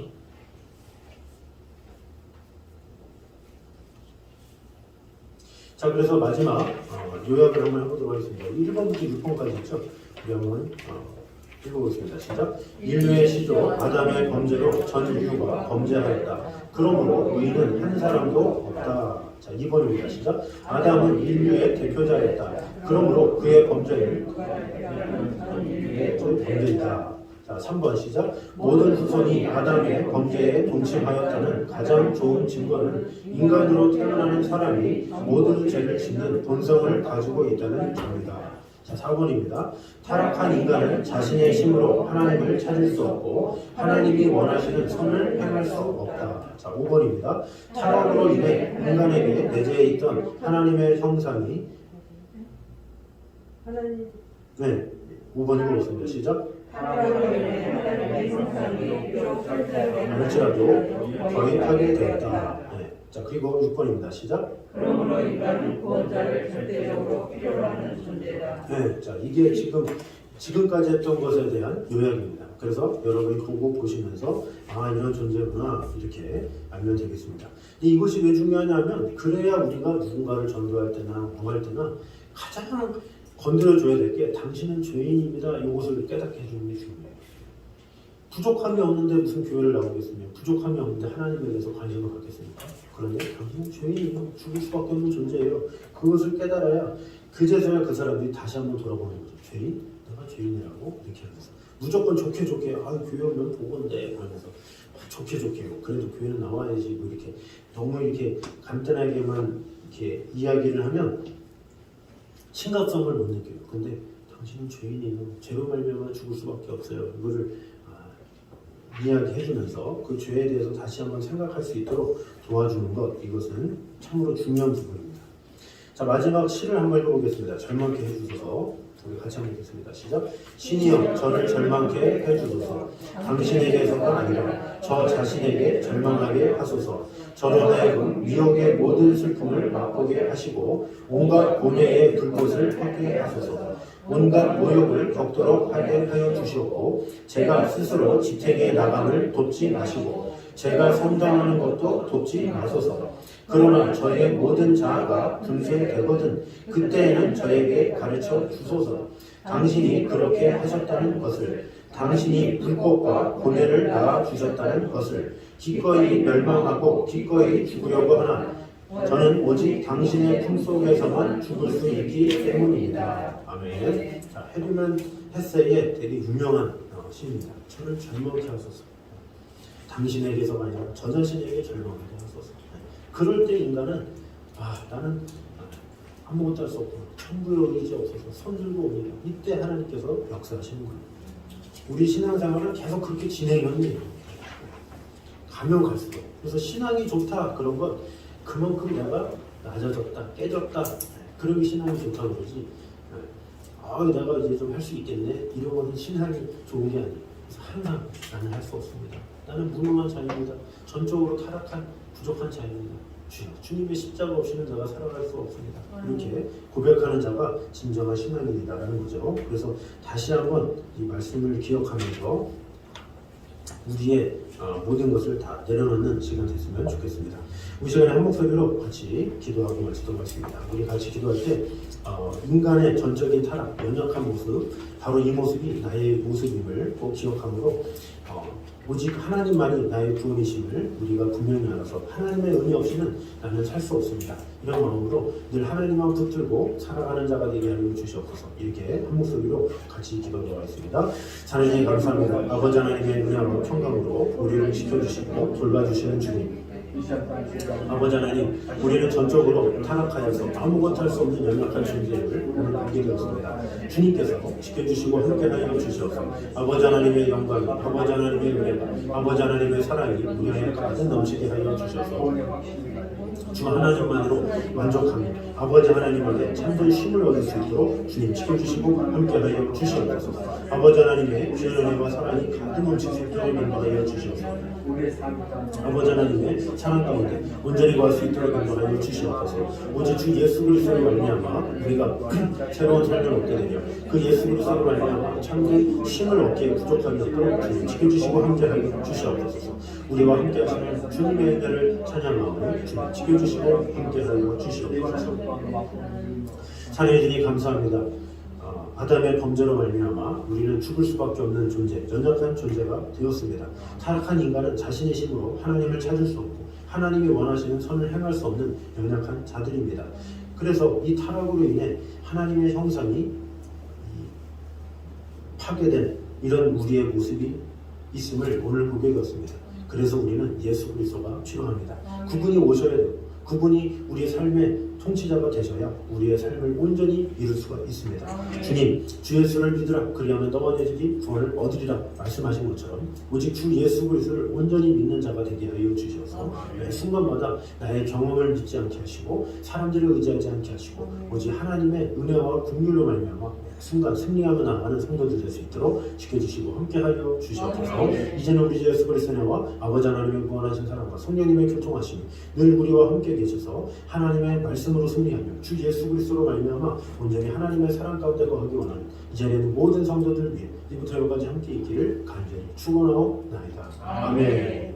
자, 그래서 마지막 요약을 한번 해보도록 하겠습니다. 1번부터 6번까지 있죠. 우리 한번 읽어보겠습니다. 시작. 인류의 시조 아담의 범죄로 전 인류가 범죄하였다. 그러므로 의인은 한 사람도 없다. 자, 2번입니다. 시작. 아담은 인류의 대표자였다. 그러므로 그의 범죄는 좀 범죄이다. 자, 3번 시작. 모든 후손이 아담의 범죄에 동침하였다는 가장 좋은 증거는 인간으로 태어나는 사람이 모든 죄를 짓는 본성을 가지고 있다는 점이다. 자, 4번입니다. 타락한 인간은 자신의 힘으로 하나님을 찾을 수 없고 하나님이 원하시는 선을 행할 수 없다. 자, 5번입니다. 타락으로 인해 인간에게 내재해 있던 하나님의 형상이 5번 읽어보겠습니다. 시작. 물질라도 거듭하게 되었다. 자, 그리고 6번입니다. 시작. 그러므로 인간은 구원자를 절대적으로 필요로 하는 존재다. 자, 이게 지금 지금까지 했던 것에 대한 요약입니다. 그래서 여러분이 그거 보시면서 아 이런 존재구나 이렇게 알면 되겠습니다. 근데 이것이 왜 중요하냐면 그래야 우리가 누군가를 전도할 때나 구할 때나 가장 건드려줘야 될 게 당신은 죄인입니다. 이것을 깨닫게 해주는 게 중요해요. 부족함이 없는데 무슨 교회를 나오겠습니까? 부족함이 없는데 하나님에 대해서 관심을 갖겠습니까? 그런데 당신은 죄인이에요. 죽을 수밖에 없는 존재예요. 그것을 깨달아야 그제서야 그 사람들이 다시 한번 돌아보는 거죠. 죄인? 내가 죄인이라고? 이렇게 하면서 무조건 좋게 아 교회 오면 보건데 그러면서 좋게요. 그래도 교회는 나와야지 뭐 이렇게 너무 이렇게 간단하게만 이렇게 이야기를 하면 심각성을 못 느껴요. 근데 당신은 죄인이에요. 죄로 말미암아 죽을 수밖에 없어요. 이거를 이야기해주면서 그 죄에 대해서 다시 한번 생각할 수 있도록 도와주는 것, 이것은 참으로 중요한 부분입니다. 자, 마지막 시를 한번 읽어보겠습니다. 절망케 해주소서. 우리 같이 한번 읽겠습니다. 시작. 신이여 저를 절망케 해주소서. 당신에게서가 아니라 저 자신에게 절망하게 하소서. 저로 하여금 미혹의 모든 슬픔을 맛보게 하시고 온갖 고뇌의 불꽃을 펴게 하소서. 온갖 모욕을 겪도록 하게 하여 주시옵고 제가 스스로 지탱에 나감을 돕지 마시고 제가 성장하는 것도 돕지 마소서. 그러나 저의 모든 자아가 분쇄되거든 그때에는 저에게 가르쳐 주소서. 당신이 그렇게 하셨다는 것을, 당신이 불꽃과 고뇌를 낳아 주셨다는 것을 기꺼이 멸망하고 기꺼이 죽으려고 하나 저는 오직 당신의 품속에서만 죽을 수 있기 때문입니다. 아멘. 자, 헤르만 헤세의 되게 유명한 시입니다. 저를 절망케 하소서. 당신에게서가 아니라 저 자신에게 절망하게 하소서. 그럴 때 인간은 나는 아무것도 할 수 없구나. 천부의 의지 없어서 손들고 오니라. 이때 하나님께서 역사하시는 거예요. 우리 신앙생활은 계속 그렇게 진행하는 거예요. 가면 갈수록. 그래서 신앙이 좋다 그런 건 그만큼 내가 낮아졌다, 깨졌다. 그러기 신앙이 좋다고 그러지. 내가 이제 좀 할 수 있겠네. 이런 거는 신앙이 좋은 게 아니에요. 그래서 항상 나는 할 수 없습니다. 나는 무능한 자입니다. 전적으로 타락한 부족한 자입니다. 주님의 십자가 없이는 내가 살아갈 수 없습니다. 이렇게 고백하는 자가 진정한 신앙인이다라는 거죠. 그래서 다시 한번 이 말씀을 기억하면서 우리의 모든 것을 다 내려놓는 시간 됐으면 좋겠습니다. 우리 시간에 한 목소리로 같이 기도하고 마치도록 하겠습니다. 우리 같이 기도할 때 인간의 전적인 타락, 연약한 모습, 바로 이 모습이 나의 모습임을 꼭 기억함으로 오직 하나님만이 나의 구원이심을 우리가 분명히 알아서 하나님의 은혜 없이는 나는 살 수 없습니다. 이런 마음으로 늘 하나님만 붙들고 살아가는 자가 되게 하여 주시옵소서. 이렇게 한 목소리로 같이 기도하겠습니다. 하나님 감사합니다. 아버지 하나님의 은혜와 평강으로 우리를 지켜주시고 돌봐주시는 주님, 아버지 하나님, 우리는 전적으로 타락하여서 아무것도 할 수 없는 연약한 존재를 오늘 알게 되었습니다. 주님께서 지켜주시고 함께하여 주시옵소서. 아버지 하나님의 영광, 아버지 하나님의 은혜가, 아버지 하나님의 사랑이 우리 안에 가득 넘치게 하여 주셔서 주 하나님만으로 만족하며 아버지 하나님 안에 참된 쉼을 얻을 수 있도록 주님 지켜주시고 함께하여 주시옵소서. 아버지 하나님의 귀한 은혜와 사랑이 가득 넘칠 수 있도록 인도하여 주시옵소서. 아버지 하나님의 사랑 가운데 온전히 구할 수 있도록 인도하여 주시옵소서. 오직 주 예수 그리스도로 말미암아 우리가 새로운 삶을 얻게 되며 그 예수 그리스도로 말미암아 참된 힘을 얻기에 부족함이 없도록 주님 지켜주시고 함께하여 주시옵소서. 우리와 함께하시는 주님의 은혜를 찬양하오니 주님 지켜주시고 함께하여 주시옵소서. 찬양해주니 감사합니다. 아담의 범죄로 말미암아 우리는 죽을 수밖에 없는 존재, 연약한 존재가 되었습니다. 타락한 인간은 자신의 힘으로 하나님을 찾을 수 없고 하나님이 원하시는 선을 행할 수 없는 연약한 자들입니다. 그래서 이 타락으로 인해 하나님의 형상이 파괴된 이런 우리의 모습이 있음을 오늘 보게 되었습니다. 그래서 우리는 예수 그리스도가 필요합니다. 그분이 오셔야 돼요. 그분이 우리의 삶의 통치자가 되셔야 우리의 삶을 온전히 이룰 수가 있습니다. 주님, 주 예수를 믿으라. 그리하면 너와 내 집이 구원을 얻으리라 말씀하신 것처럼 오직 주 예수 그리스도를 온전히 믿는 자가 되게 하여 주셔서 매 순간마다 나의 경험을 믿지 않게 하시고 사람들을 의지하지 않게 하시고 오직 하나님의 은혜와 긍휼로 말미암아 순간 승리하며 나아가는 성도들 될 수 있도록 지켜주시고 함께하여 주시옵소서. 이제는 우리 주 예수 그리스도의 은혜와 아버지 하나님의 구원하신 사랑과 성령님의 교통하심이 늘 우리와 함께 계셔서 하나님의 말씀을 말씀으로 승리하며 주 예수 그리스도로 말미암아 온전히 하나님의 사랑 가운데 거하기 원하는 이 자리에는 모든 성도들 위해 이부터 여기까지 함께 있기를 간절히 축원하옵나이다. 아멘.